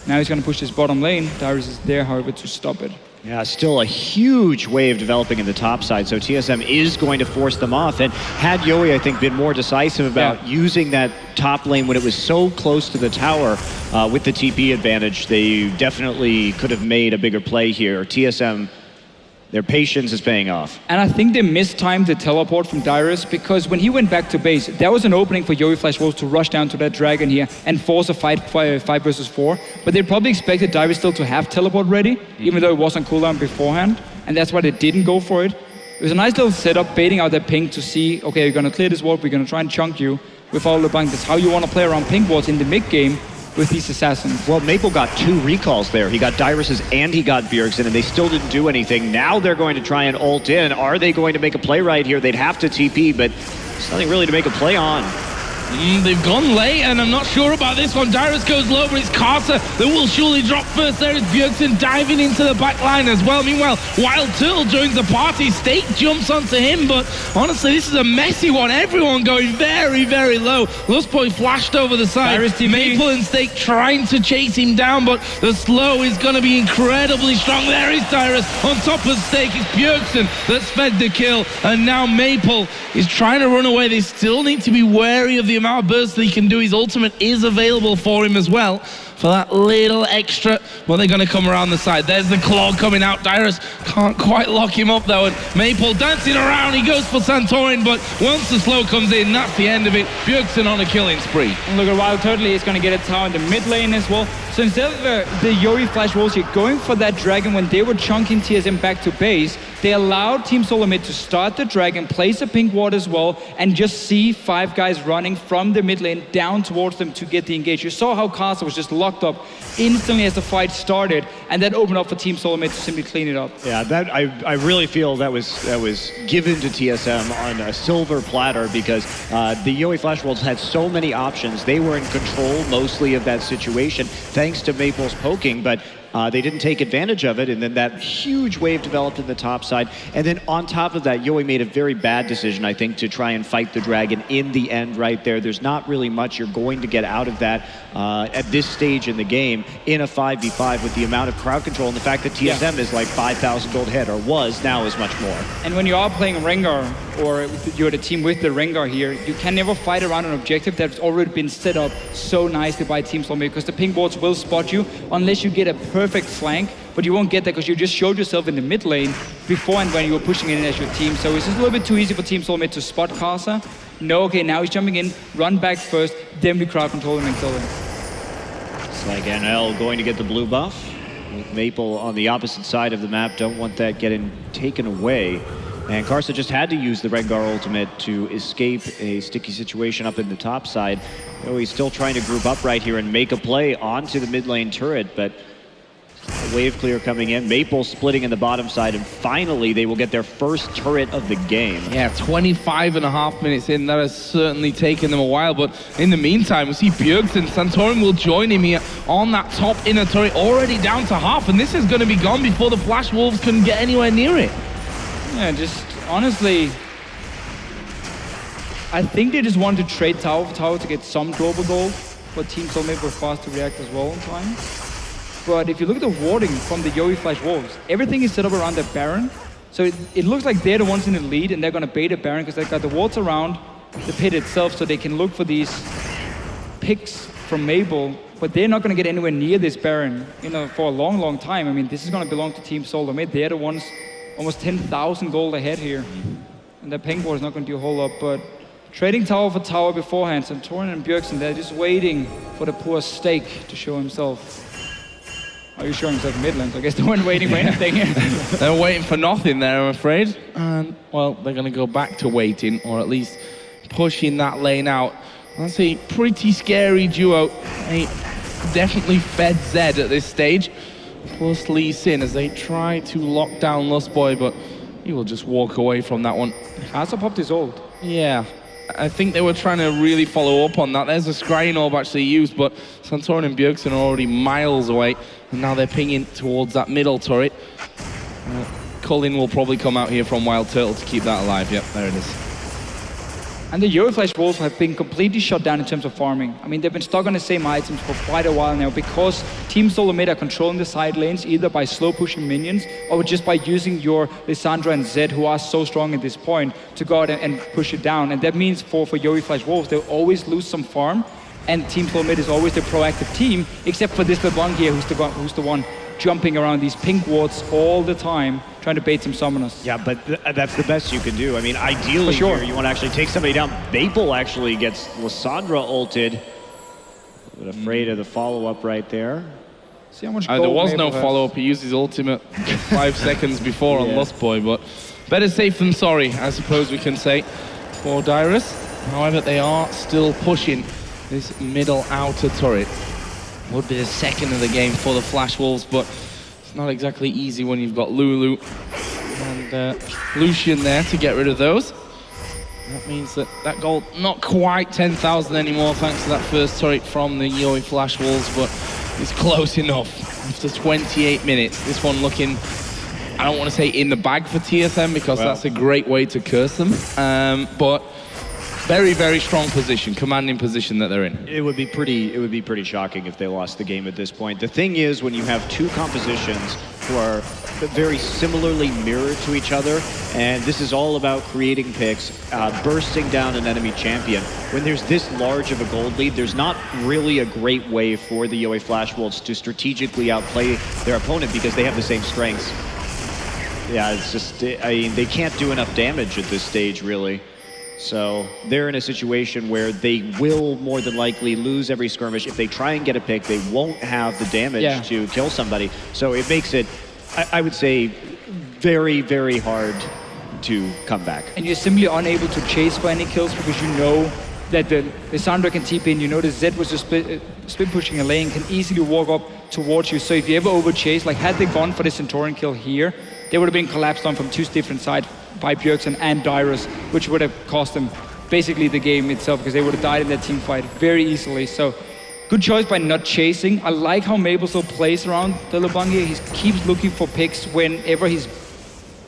Now he's going to push this bottom lane. Darius is there, however, to stop it.
Yeah, still a huge wave developing in the top side, so TSM is going to force them off. And had Yowie, I think, been more decisive about using that top lane when it was so close to the tower with the TP advantage, they definitely could have made a bigger play here. TSM, their patience is paying off.
And I think they mistimed the teleport from Darius, because when he went back to base, there was an opening for Yowie Flash Wolves to rush down to that dragon here and force a 5 versus 4. But they probably expected Darius still to have teleport ready, even though it was on cooldown beforehand. And that's why they didn't go for it. It was a nice little setup, baiting out that pink to see, okay, you're going to clear this ward, we're going to try and chunk you with all the bank. That's how you want to play around pink wards in the mid game with these assassins.
Well, Maple got 2 recalls there. He got Dyrus's and he got Bjergsen, and they still didn't do anything. Now they're going to try and ult in. Are they going to make a play right here? They'd have to TP, but there's nothing really to make a play on.
They've gone late, and I'm not sure about this one. Darius goes low, but it's Carcer that will surely drop first. There is Bjergsen diving into the back line as well. Meanwhile, Wild Turtle joins the party. Stake jumps onto him, but honestly, this is a messy one. Everyone going very, very low. Lustboy flashed over the side. Maple and Stake trying to chase him down, but the slow is going to be incredibly strong. There is Darius on top of Stake. It's Bjergsen that's fed the kill, and now Maple is trying to run away. They still need to be wary of the amount of burst that he can do. His ultimate is available for him as well. for that little extra. Well, they're going to come around the side. There's the claw coming out. Dyrus can't quite lock him up, though. And Maple dancing around. He goes for Santorin, but once the slow comes in, that's the end of it. Bjergsen on a killing spree.
And look at Wild Turtle, he's going to get a tower in the mid lane as well. So instead of the Yori Flash Wolves here going for that dragon when they were chunking TSM back to base, they allowed Team SoloMid to start the dragon, place a pink ward as well, and just see 5 guys running from the mid lane down towards them to get the engage. You saw how Casa was just locked up instantly as the fight started, and that opened up for Team SoloMid to simply clean it up.
Yeah, that I really feel that was given to TSM on a silver platter because the Yoi Flash Wolves had so many options. They were in control mostly of that situation thanks to Maple's poking, but they didn't take advantage of it, and then that huge wave developed in the top side. And then on top of that, Yoi made a very bad decision, I think, to try and fight the dragon in the end right there. There's not really much you're going to get out of that at this stage in the game in a 5v5 with the amount of crowd control and the fact that TSM is like 5,000 gold ahead, or was, now is much more.
And when you are playing Rengar, or you're the team with the Rengar here, you can never fight around an objective that's already been set up so nicely by Team SoloMid, because the pink wards will spot you unless you get a perfect flank, but you won't get that because you just showed yourself in the mid lane before and when you were pushing in as your team. So it's just a little bit too easy for Team SoloMid to spot Casa. No, okay, now he's jumping in, run back first, then we crowd control him and kill him.
It's like NL going to get the blue buff. With Maple on the opposite side of the map, don't want that getting taken away. And Karsa just had to use the Rengar ultimate to escape a sticky situation up in the top side. Oh, he's still trying to group up right here and make a play onto the mid lane turret, but a wave clear coming in. Maple splitting in the bottom side, and finally they will get their first turret of the game.
Yeah, 25.5 minutes in. That has certainly taken them a while, but in the meantime, we see Bjergsen. Santorin will join him here on that top inner turret, already down to half, and this is going to be gone before the Flash Wolves can get anywhere near it.
Yeah, just honestly, I think they just wanted to trade tower for tower to get some global gold, but Team SoloMid were fast to react as well in time. But if you look at the warding from the Yoi Flash Wolves, everything is set up around the Baron. So it looks like they're the ones in the lead, and they're going to bait a Baron because they've got the wards around the pit itself, so they can look for these picks from Maple, but they're not going to get anywhere near this Baron, you know, for a long, long time. I mean, this is going to belong to Team SoloMid. They're the ones almost 10,000 gold ahead here. And the pink ward is not going to do a whole lot, but trading tower for tower beforehand, Santorin and Bjergsen, they're just waiting for the poor Stake to show himself. Are you showing himself Midlands? I guess they weren't waiting for anything.
They're waiting for nothing there, I'm afraid. And, well, they're going to go back to waiting, or at least pushing that lane out. That's a pretty scary duo. They definitely fed Zed at this stage. Plus Lee Sin as they try to lock down Lustboy, but he will just walk away from that one.
Asa popped his ult.
Yeah, I think they were trying to really follow up on that. There's a scrying orb actually used, but Santorin and Bjergsen are already miles away, and now they're pinging towards that middle turret. Cullen will probably come out here from Wild Turtle to keep that alive. Yep, there it is.
And the Yoi Flash Wolves have been completely shut down in terms of farming. I mean, they've been stuck on the same items for quite a while now because Team SoloMid are controlling the side lanes either by slow pushing minions or just by using your Lissandra and Zed, who are so strong at this point, to go out and push it down. And that means for Yoi Flash Wolves, they'll always lose some farm, and Team SoloMid is always the proactive team, except for this LeBlanc here, who's the one jumping around these pink wards all the time, trying to bait some summoners.
Yeah, but that's the best you can do. I mean, ideally here, you want to actually take somebody down. Maple actually gets Lissandra ulted. But afraid of the follow-up right there.
See how much
there was no follow-up. He used his ultimate 5 seconds before on Lustboy, but better safe than sorry, I suppose we can say, for Dyrus. However, they are still pushing this middle outer turret. Would be the second of the game for the Flash Wolves, but it's not exactly easy when you've got Lulu and Lucian there to get rid of those. That means that goal not quite 10,000 anymore thanks to that first turret from the Yoi Flash Wolves, but it's close enough. After 28 minutes, this one looking, I don't want to say in the bag for TSM because that's a great way to curse them, but very, very strong position, commanding position that they're in.
It would be pretty shocking if they lost the game at this point. The thing is, when you have two compositions who are very similarly mirrored to each other, and this is all about creating picks, bursting down an enemy champion. When there's this large of a gold lead, there's not really a great way for the Yowie Flash Wolves to strategically outplay their opponent because they have the same strengths. Yeah, it's just, I mean, they can't do enough damage at this stage, really. So they're in a situation where they will more than likely lose every skirmish. If they try and get a pick, they won't have the damage to kill somebody. So it makes it, I would say, very, very hard to come back.
And you're simply unable to chase for any kills because you know that the Sandra can TP in, you know the Zed was just split pushing a lane, can easily walk up towards you. So if you ever overchase, like had they gone for the Centurion kill here, they would have been collapsed on from two different sides by Bjergsen and Dyrus, which would have cost them basically the game itself because they would have died in that team fight very easily. So good choice by not chasing. I like how Maple still plays around the Lubangi. He keeps looking for picks whenever he's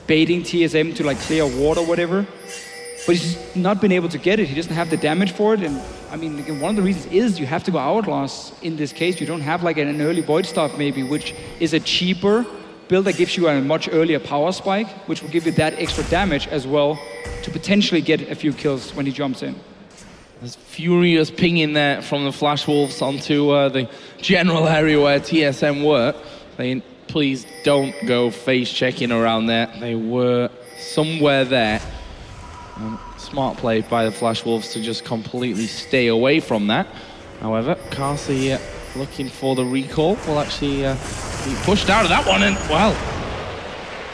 baiting TSM to like clear ward or whatever. But he's not been able to get it. He doesn't have the damage for it. And I mean, again, one of the reasons is you have to go Outlaws in this case. You don't have like an early Void Staff maybe, which is a cheaper build that gives you a much earlier power spike, which will give you that extra damage as well to potentially get a few kills when he jumps in.
There's furious ping in there from the Flash Wolves onto the general area where TSM were. They, please don't go face checking around there. They were somewhere there. Smart play by the Flash Wolves to just completely stay away from that. However, Carsey looking for the recall will actually be pushed out of that one, and well,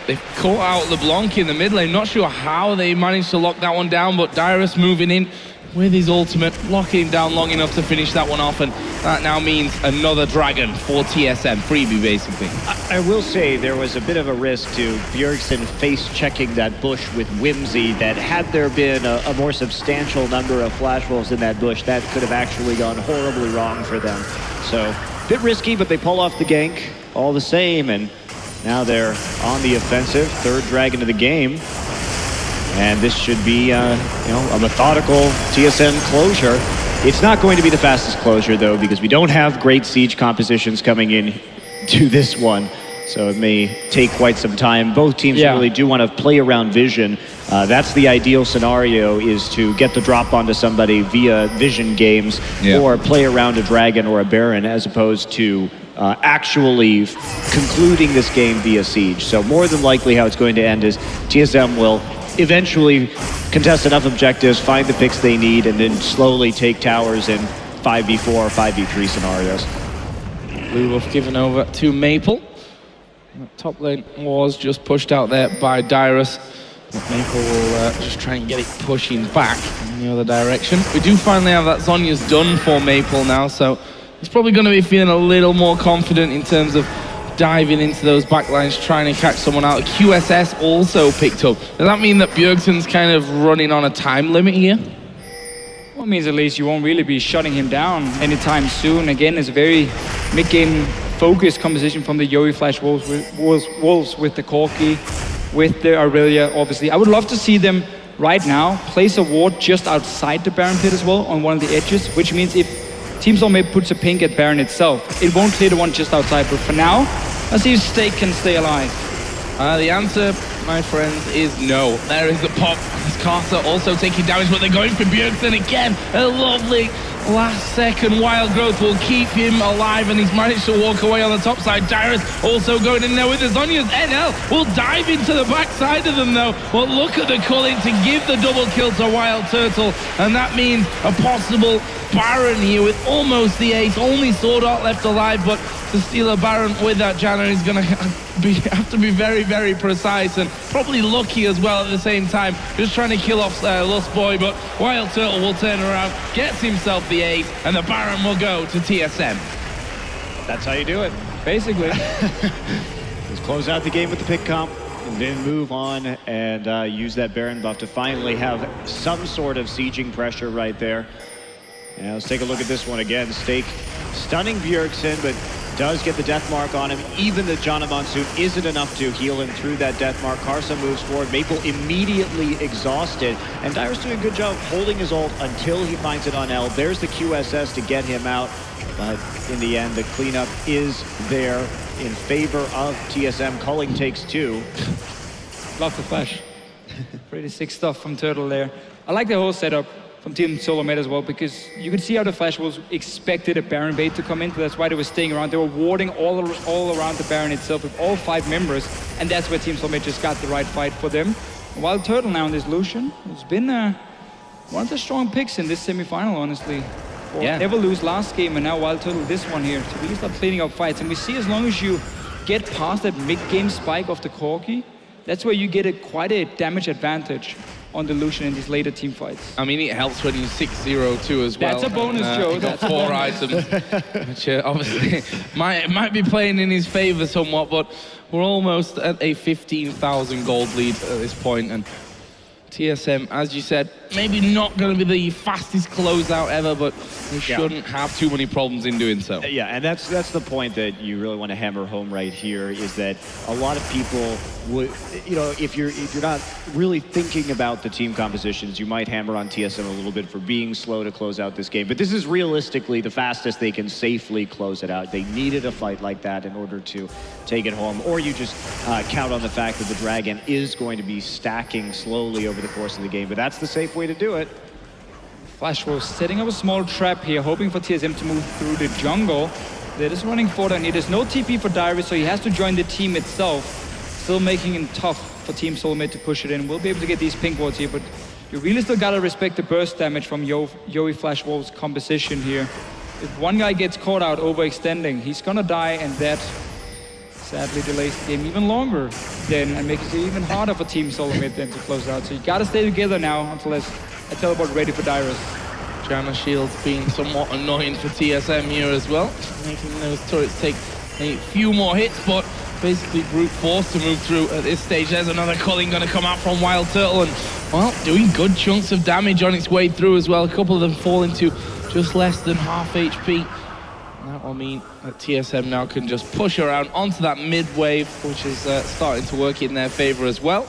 they've caught out LeBlanc in the mid lane. Not sure how they managed to lock that one down, but Dyrus moving in with his ultimate, locking him down long enough to finish that one off, and that now means another dragon for TSM, freebie basically.
I will say there was a bit of a risk to Bjergsen face-checking that bush with Whimsy, that had there been a more substantial number of Flash Wolves in that bush, that could have actually gone horribly wrong for them. So, a bit risky, but they pull off the gank all the same, and now they're on the offensive, third dragon of the game. And this should be, a methodical TSM closure. It's not going to be the fastest closure, though, because we don't have great siege compositions coming in to this one. So it may take quite some time. Both teams really do want to play around vision. That's the ideal scenario, is to get the drop onto somebody via vision games or play around a dragon or a baron, as opposed to actually concluding this game via siege. So more than likely how it's going to end is TSM will eventually contest enough objectives, find the picks they need, and then slowly take towers in 5v4 or 5v3 scenarios.
Blue Wolf given over to Maple. Top lane was just pushed out there by Dyrus. But Maple will just try and get it pushing back in the other direction. We do finally have that Zhonya's done for Maple now, so he's probably going to be feeling a little more confident in terms of diving into those backlines, trying to catch someone out. QSS also picked up. Does that mean that Bjergsen's kind of running on a time limit here?
Well, it means at least you won't really be shutting him down anytime soon. Again, it's a very mid-game focused composition from the Yowie Flash Wolves with the Corki, with the Aurelia, obviously. I would love to see them right now place a ward just outside the Baron pit as well, on one of the edges, which means if Team SoloMid puts a pink at Baron itself, it won't clear the one just outside, but for now, let's see if Stake can stay alive.
The answer, my friends, is no. There is the pop. Carter also taking damage, but they're going for Bjergsen again. A lovely last-second wild growth will keep him alive, and he's managed to walk away on the top side. Dyrus also going in there with the Zhonya's. NL will dive into the backside of them, though. Well, look at the culling to give the double kill to Wild Turtle, and that means a possible Baron here with almost the ace. Only Sword Art left alive, but to steal a Baron with that Janna is going to have to be very, very precise and probably lucky as well at the same time. Just trying to kill off Lost Boy, but Wild Turtle will turn around, gets himself the ace, and the Baron will go to TSM.
That's how you do it.
Basically.
Just close out the game with the pick comp, and then move on and use that Baron buff to finally have some sort of sieging pressure right there. Now let's take a look at this one again. Stake stunning Bjergsen, but does get the death mark on him. Even the Jana Monsoon isn't enough to heal him through that death mark. Karsa moves forward. Maple immediately exhausted. And Dyer's doing a good job holding his ult until he finds it on L. There's the QSS to get him out. But in the end, the cleanup is there in favor of TSM. Culling takes 2.
Love the flash. Pretty sick stuff from Turtle there. I like the whole setup from Team SoloMid as well, because you could see how the Flash Wolves expected a Baron bait to come in, so that's why they were staying around. They were warding all around the Baron itself with all 5 members, and that's where Team SoloMid just got the right fight for them. And while Turtle now in this Lucian, it's been one of the strong picks in this semi-final, honestly. Never lose last game, and now Wild Turtle this one here to really start cleaning up fights. And we see as long as you get past that mid-game spike of the Corki, that's where you get quite a damage advantage on the Lucian in these later team fights.
I mean, it helps when you 6-0 too as well.
That's a bonus, Joe.
Got 4 items, which obviously might be playing in his favor somewhat, but we're almost at a 15,000 gold lead at this point, and TSM, as you said, maybe not going to be the fastest closeout ever, but they shouldn't have too many problems in doing so.
Yeah, and that's the point that you really want to hammer home right here, is that a lot of people would, if you're not really thinking about the team compositions, you might hammer on TSM a little bit for being slow to close out this game. But this is realistically the fastest they can safely close it out. They needed a fight like that in order to take it home, or you just count on the fact that the Dragon is going to be stacking slowly over the course of the game. But that's the safe way to do it.
Flash was setting up a small trap here, hoping for TSM to move through the jungle. They're just running forward, and there's no TP for Dyrus, so he has to join the team itself. Still making it tough for Team SoloMid to push it in. We'll be able to get these pink wards here, but you really still gotta respect the burst damage from Yowie Flash Wolf's composition here. If one guy gets caught out overextending, he's gonna die, and that sadly delays the game even longer then, and makes it even harder for Team SoloMid then to close out. So you gotta stay together now until there's a teleport ready for Dyrus.
Janna Shield's been somewhat annoying for TSM here as well, making those turrets take a few more hits, but basically brute force to move through at this stage. There's another culling going to come out from Wild Turtle, and well, doing good chunks of damage on its way through as well. A couple of them falling to just less than half HP. That will mean that TSM now can just push around onto that mid wave, which is starting to work in their favor as well,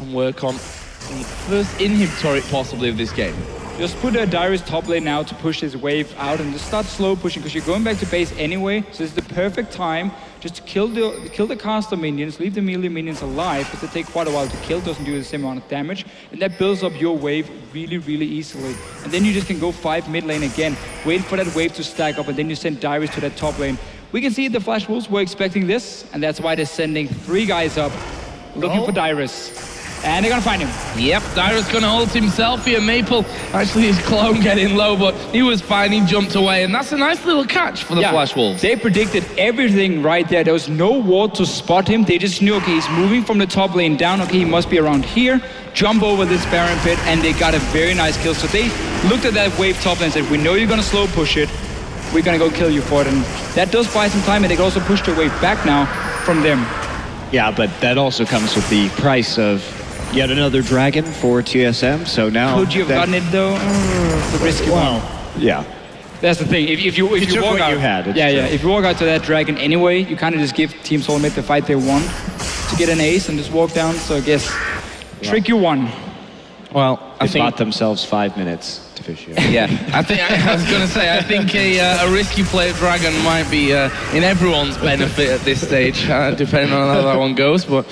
and work on the first inhib turret possibly of this game.
Just put a Dyrus top lane now to push this wave out and just start slow pushing, because you're going back to base anyway, so it's the perfect time just to kill the caster minions, leave the melee minions alive, because they take quite a while to kill, doesn't do the same amount of damage, and that builds up your wave really, really easily. And then you just can go 5 mid lane again, wait for that wave to stack up, and then you send Dyrus to that top lane. We can see the Flash Wolves were expecting this, and that's why they're sending 3 guys up, looking for Dyrus. And they're gonna find him.
Yep, Dyrus gonna ult himself here. Maple, actually his clone getting low, but he was fine, he jumped away, and that's a nice little catch for the Flash Wolves.
They predicted everything right there. There was no ward to spot him. They just knew, okay, he's moving from the top lane down, okay, he must be around here, jump over this Baron pit, and they got a very nice kill. So they looked at that wave top lane and said, we know you're gonna slow push it, we're gonna go kill you for it. And that does buy some time, and they can also push their wave back now from them.
Yeah, but that also comes with the price of yet another dragon for TSM, so now...
Could you have gotten it though? The risky one.
Yeah.
That's the thing. If you
took
walk
what
out,
you had.
If you walk out to that dragon anyway, you kind of just give Team SoloMid the fight they want to get an ace and just walk down. So I guess tricky one.
Well,
I think bought themselves 5 minutes to fish here.
Yeah, I was going to say, I think a risky play dragon might be in everyone's benefit at this stage, depending on how that one goes. But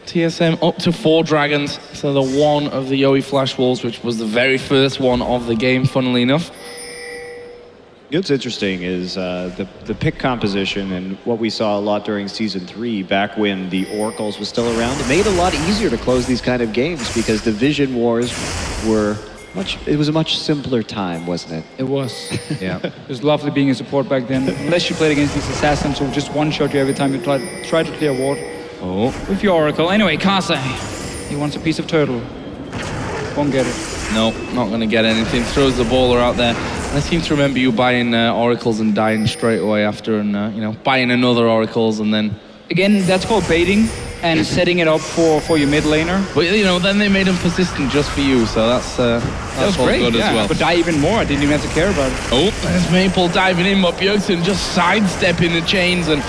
TSM up to 4 dragons, so the one of the Yowie Flash Wolves, which was the very first one of the game, funnily enough.
What's interesting is the pick composition and what we saw a lot during Season 3, back when the Oracles was still around. It made it a lot easier to close these kind of games because the Vision Wars were it was a much simpler time, wasn't it?
It was. Yeah. It was lovely being a support back then, unless you played against these assassins who just one-shot you every time you try to clear a ward.
Oh.
With your Oracle. Anyway, Kase, he wants a piece of turtle. Won't get it.
No, not going to get anything. Throws the baller out there. I seem to remember you buying oracles and dying straight away after, and buying another oracles and then...
Again, that's called baiting. and setting it up for your mid laner.
But you know, then they made him persistent just for you, so that's all
great,
good as well.
But die even more. I didn't even have to care about it.
Oh, there's Maple diving in, but Bjergsen just sidestepping the chains, and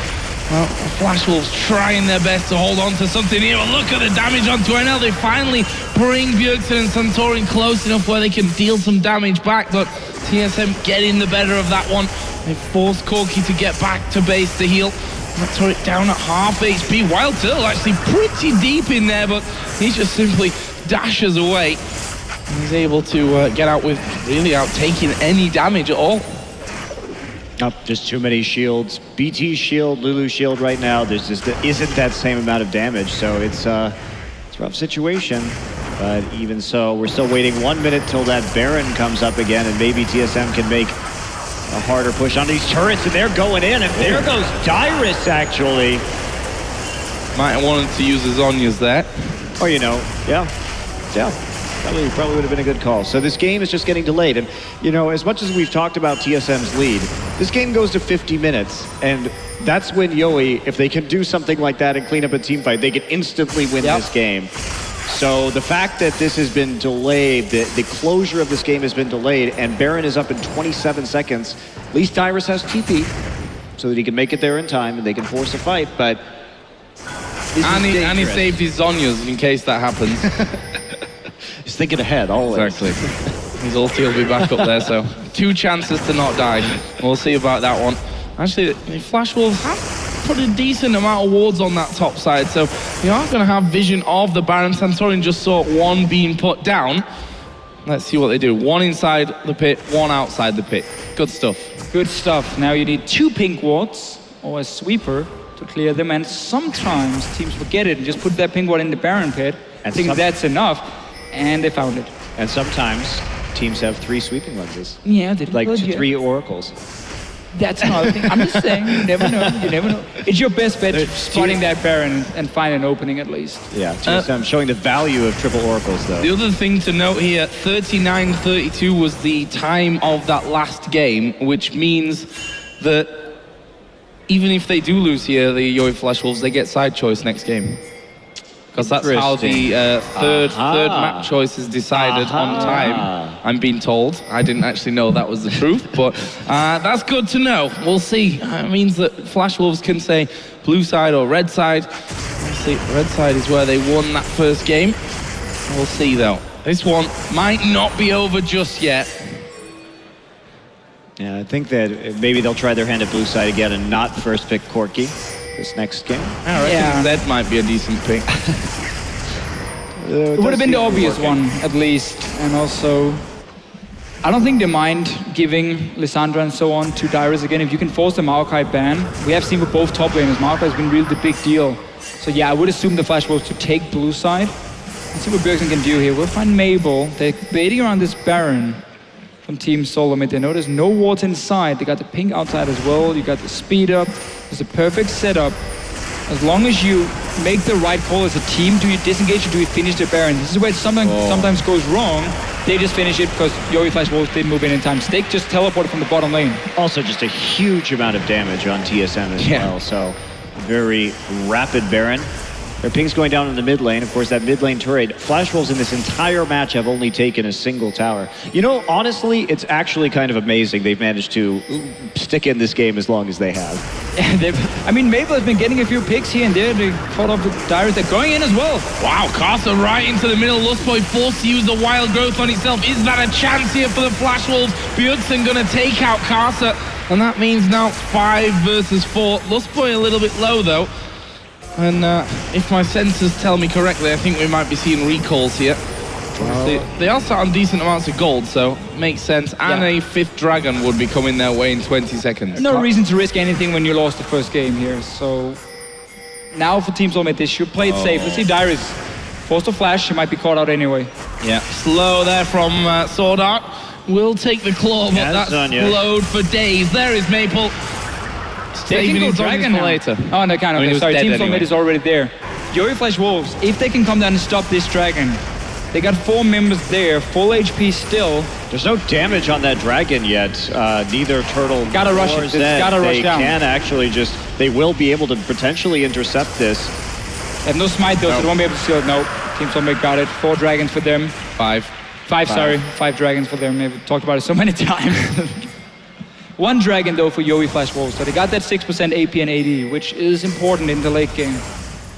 well, Flash Wolves trying their best to hold on to something here. But look at the damage on NL. They finally bring Bjergsen and Santorin close enough where they can deal some damage back, but TSM getting the better of that one. They force Corki to get back to base to heal. That turret down at half HP. Wild Turtle actually pretty deep in there, but he just simply dashes away. And he's able to get out with really out taking any damage at all.
Just too many shields. BT's shield, Lulu's shield right now, there's just isn't that same amount of damage, so it's a rough situation. But even so, we're still waiting 1 minute till that Baron comes up again, and maybe TSM can make a harder push on these turrets, and they're going in, and there goes Dyrus, actually.
Might have wanted to use his Zhonya's there.
Or, you know, yeah. Probably would have been a good call. So this game is just getting delayed, and, you know, as much as we've talked about TSM's lead, this game goes to 50 minutes, and that's when Yowie, if they can do something like that and clean up a team fight, they can instantly win this game. So the fact that this has been delayed, the closure of this game has been delayed, and Baron is up in 27 seconds. At least Dyrus has TP, so that he can make it there in time, and they can force a fight, but
and he saved his Zhonya's in case that happens.
He's thinking ahead, always.
Exactly. His ulti will be back up there, so 2 chances to not die. We'll see about that one. Actually, the Flash Wolves have put a decent amount of wards on that top side, so you are going to have vision of the Baron. Santorin just saw 1 being put down. Let's see what they do. 1 inside the pit, 1 outside the pit. Good stuff.
Good stuff. Now you need 2 pink wards or a sweeper to clear them, and sometimes teams forget it and just put that pink ward in the Baron pit. I think that's enough, and they found it.
And sometimes teams have 3 sweeping lenses.
Yeah, they did.
Like 3 oracles.
That's another thing. I'm just saying, you never know. You never know. It's your best bet spotting that Baron and find an opening at least.
Yeah, TSM showing the value of triple oracles, though.
The other thing to note here, 39-32 was the time of that last game, which means that even if they do lose here, the Yowie Flash Wolves, they get side choice next game. Because that's how the third map choice is decided on time, I'm being told. I didn't actually know that was the truth, but that's good to know. We'll see. It means that Flash Wolves can say blue side or red side. We'll see. Red side is where they won that first game. We'll see, though. This one might not be over just yet.
Yeah, I think that maybe they'll try their hand at blue side again and not first pick Corki this next game.
I reckon that might be a decent pick.
It would have been the obvious one, at least. And also, I don't think they mind giving Lissandra and so on to Dyrus again. If you can force the Maokai ban, we have seen with both top laners, Maokai has been really the big deal. So yeah, I would assume the Flash Wolves to take blue side. Let's see what Bjergsen can do here. We'll find Mabel. They're baiting around this Baron from Team SoloMid. They know there's no wards inside. They got the pink outside as well. You got the speed up. It's a perfect setup. As long as you make the right call as a team, do you disengage or do you finish the Baron? This is where it sometimes goes wrong. They just finish it because Yowie Flash Wolves didn't move in time. Stake just teleported from the bottom lane.
Also just a huge amount of damage on TSM as well. So very rapid Baron. Their ping's going down in the mid lane. Of course, that mid lane turret. Flash Wolves in this entire match have only taken a single tower. You know, honestly, it's actually kind of amazing they've managed to stick in this game as long as they have.
I mean, Mabel has been getting a few picks here and there. They caught up with Dyrus. They're going in as well.
Wow, Carter right into the middle. Lustboy forced to use the wild growth on himself. Is that a chance here for the Flash Wolves? Bjergsen gonna take out Carter, and that means now 5 versus 4. Lustboy a little bit low though. And if my sensors tell me correctly, I think we might be seeing recalls here. They are sat on decent amounts of gold, so makes sense. And a 5th dragon would be coming their way in 20 seconds.
No reason to risk anything when you lost the first game here. So now for Team SoloMid, they should play it safe. Let's see Dyrus. Forced a flash, she might be caught out anyway.
Yeah, slow there from Sword Art. Will take the claw, but that's slowed for days. There is Maple.
Saving his dragon later. Oh, no, kind of. Sorry, Team SoloMid is already there. Yowie Flash Wolves, if they can come down and stop this dragon, they got 4 members there, full HP still.
There's no damage on that dragon yet. Neither Turtle
gotta rush it. It's gotta rush down.
They can actually just, they will be able to potentially intercept this.
They have no smite though, so they won't be able to steal it. No, Team SoloMid got it. 4 dragons for them.
5.
5 dragons for them. We've talked about it so many times. 1 dragon though for Yowie Flash Wolves. So they got that 6% AP and AD, which is important in the late game.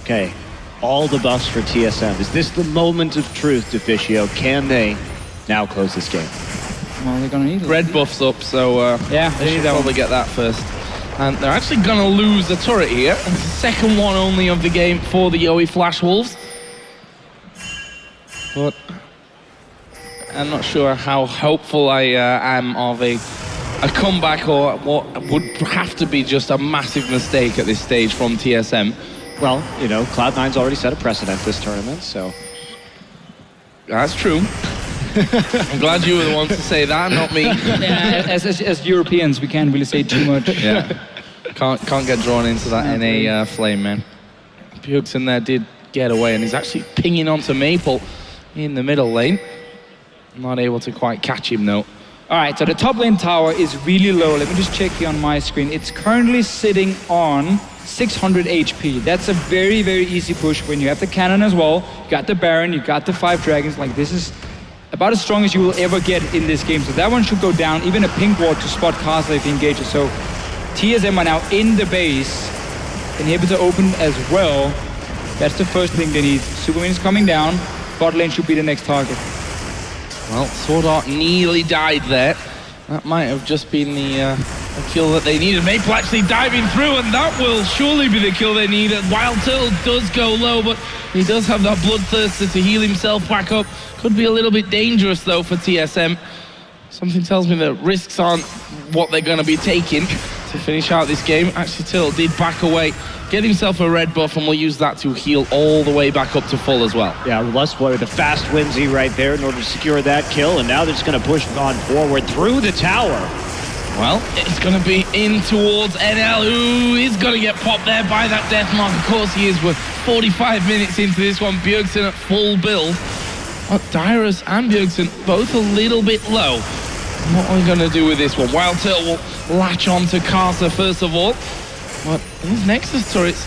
Okay, all the buffs for TSM. Is this the moment of truth, Deficio? Can they now close this game?
Well, they're gonna need it.
Red buff's up, so
yeah,
they should probably get that first. And they're actually gonna lose the turret here. It's the second one only of the game for the Yowie Flash Wolves. But I'm not sure how hopeful I am of a comeback or what would have to be just a massive mistake at this stage from TSM.
Well, you know, Cloud9's already set a precedent this tournament, so...
That's true. I'm glad you were the one to say that, not me.
Yeah, as Europeans, we can't really say too much.
Yeah, can't get drawn into that NA flame, man. Bjergsen there did get away, and he's actually pinging onto Maple in the middle lane. Not able to quite catch him, though.
All right, so the top lane tower is really low. Let me just check here on my screen. It's currently sitting on 600 HP. That's a very, very easy push when you have the cannon as well. You got the Baron, you got the 5 dragons. Like, this is about as strong as you will ever get in this game. So that one should go down. Even a pink ward to spot Castle if he engages. So TSM are now in the base. Inhibitor open as well. That's the first thing they need. Superman is coming down. Bot lane should be the next target.
Well, Sword Art nearly died there. That might have just been the kill that they needed. Maple actually diving through, and that will surely be the kill they need. Wild Turtle does go low, but he does have that Bloodthirster to heal himself back up. Could be a little bit dangerous, though, for TSM. Something tells me that risks aren't what they're going to be taking to finish out this game. Actually, Turtle did back away, get himself a red buff, and we'll use that to heal all the way back up to full as well.
Yeah, Lustboy with a fast Whimsy right there in order to secure that kill, and now they're just going to push on forward through the tower.
Well, it's going to be in towards NL, who is going to get popped there by that death mark. Of course he is. We're 45 minutes into this one. Bjergsen at full build. But Dyrus and Bjergsen both a little bit low. What are we going to do with this one? Wild Turtle will latch on to Casa first of all. But these Nexus turrets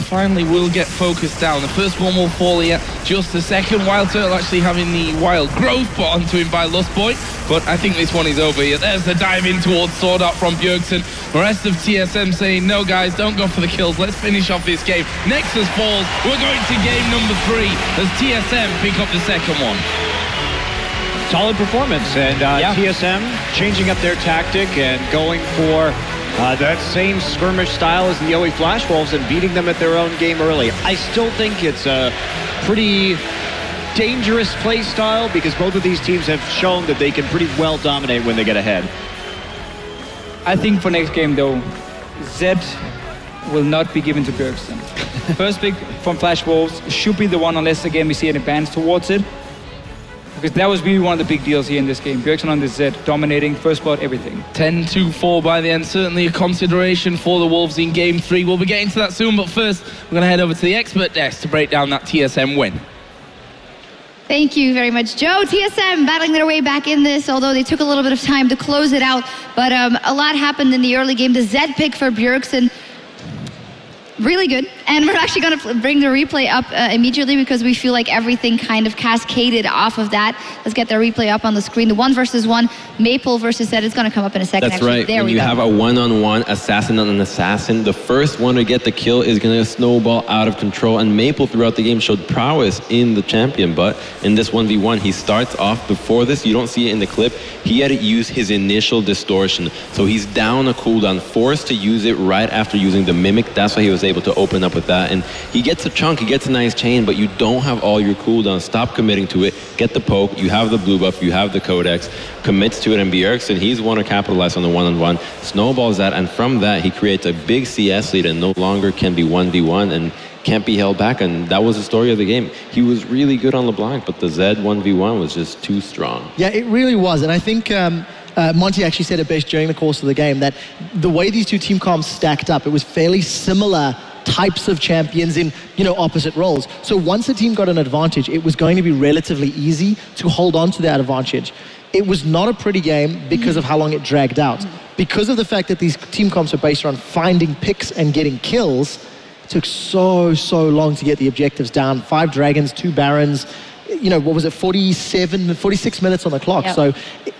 finally will get focused down. The first one will fall here just a second. Wild Turtle actually having the wild growth put onto him by Lustboy. But I think this one is over here. There's the dive in towards Sword Art from Bjergsen. The rest of TSM saying, no guys, don't go for the kills. Let's finish off this game. Nexus falls. We're going to game number 3 as TSM pick up the second one.
Solid performance, and TSM changing up their tactic and going for that same skirmish style as the Yowie Flash Wolves and beating them at their own game early. I still think it's a pretty dangerous play style because both of these teams have shown that they can pretty well dominate when they get ahead.
I think for next game though, Zed will not be given to Bjergsen. First pick from Flash Wolves should be the one unless again we see an advance towards it. Because that was really one of the big deals here in this game. Bjergsen on this Zed, dominating, first blood, everything.
10-4 by the end. Certainly a consideration for the Wolves in Game 3. We'll be getting to that soon, but first, we're going to head over to the expert desk to break down that TSM win.
Thank you very much, Joe. TSM battling their way back in this, although they took a little bit of time to close it out. But a lot happened in the early game. The Zed pick for Bjergsen, really good. And we're actually going to bring the replay up immediately because we feel like everything kind of cascaded off of that. Let's get the replay up on the screen. The 1v1, Maple versus Zed, is going to come up in a second.
That's right. When you have a one-on-one assassin on an assassin, the first one to get the kill is going to snowball out of control. And Maple throughout the game showed prowess in the champion, but in this 1v1, he starts off before this. You don't see it in the clip. He had to use his initial distortion. So he's down a cooldown, forced to use it right after using the Mimic. That's why he was able to open up with that. And he gets a chunk, he gets a nice chain, but you don't have all your cooldowns. Stop committing to it. Get the poke. You have the blue buff. You have the codex. Commits to it, and Bjergsen, he's one to capitalize on the one-on-one. Snowballs that, and from that, he creates a big CS lead and no longer can be 1v1 and can't be held back. And that was the story of the game. He was really good on LeBlanc, but the Zed 1v1 was just too strong.
Yeah, it really was. And I think Monty actually said it best during the course of the game that the way these two team comps stacked up, it was fairly similar types of champions in, opposite roles. So once a team got an advantage, it was going to be relatively easy to hold on to that advantage. It was not a pretty game because of how long it dragged out. Because of the fact that these team comps are based around finding picks and getting kills, It took so long to get the objectives down. 5 dragons, 2 barons. You know, what was it, 46 minutes on the clock.
Yep.
So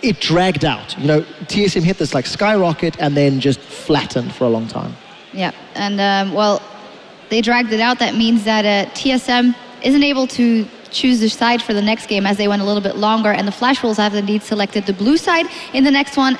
it dragged out. You know, TSM hit this like skyrocket and then just flattened for a long time.
Yeah, and well, they dragged it out. That means that TSM isn't able to choose their side for the next game as they went a little bit longer, and the Flash Wolves have indeed selected the blue side in the next one.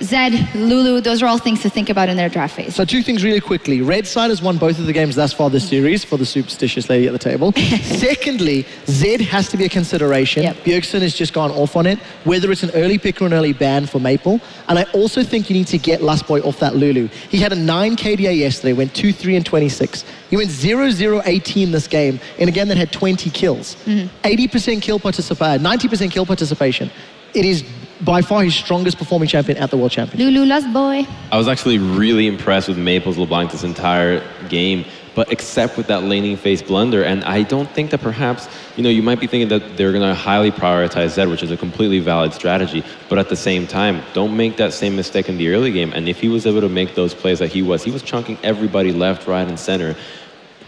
Zed, Lulu, those are all things to think about in their draft phase.
So 2 things really quickly. Red side has won both of the games thus far this series for the superstitious lady at the table. Secondly, Zed has to be a consideration.
Yep.
Bjergsen has just gone off on it, whether it's an early pick or an early ban for Maple. And I also think you need to get Lustboy off that Lulu. He had a 9 KDA yesterday, went 2-3 and 26. He went 0-0-18 this game in a game that had 20 kills. 80% kill participation, 90% kill participation. It is by far his strongest performing champion at the World Championship.
Lulu Lustboy.
I was actually really impressed with Maple's LeBlanc this entire game, but except with that laning phase blunder. And I don't think that perhaps, you know, you might be thinking that they're going to highly prioritize Zed, which is a completely valid strategy. But at the same time, don't make that same mistake in the early game. And if he was able to make those plays that he was chunking everybody left, right, and center.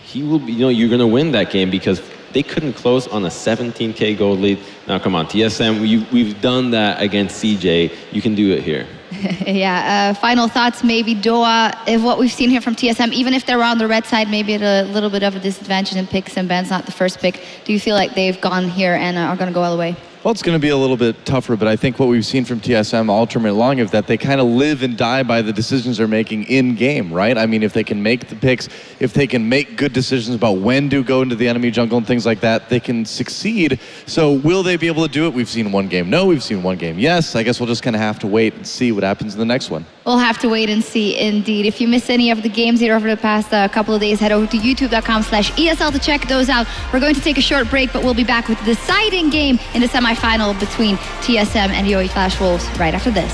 He will be, you know, you're going to win that game because they couldn't close on a 17K gold lead. Now, come on, TSM, we've done that against CJ. You can do it here.
Yeah, final thoughts, maybe Doa, if what we've seen here from TSM, even if they're on the red side, maybe at a little bit of a disadvantage in picks and Ben's not the first pick. Do you feel like they've gone here and are going to go all the way?
Well, it's going to be a little bit tougher, but I think what we've seen from TSM all tournament long is that they kind of live and die by the decisions they're making in game, right? I mean, if they can make the picks, if they can make good decisions about when to go into the enemy jungle and things like that, they can succeed. So will they be able to do it? We've seen one game no, we've seen one game yes. I guess we'll just kind of have to wait and see what happens in the next one.
We'll have to wait and see, indeed. If you missed any of the games here over the past couple of days, head over to youtube.com/ESL to check those out. We're going to take a short break, but we'll be back with the deciding game in the semifinal between TSM and Yoey Flash Wolves right after this.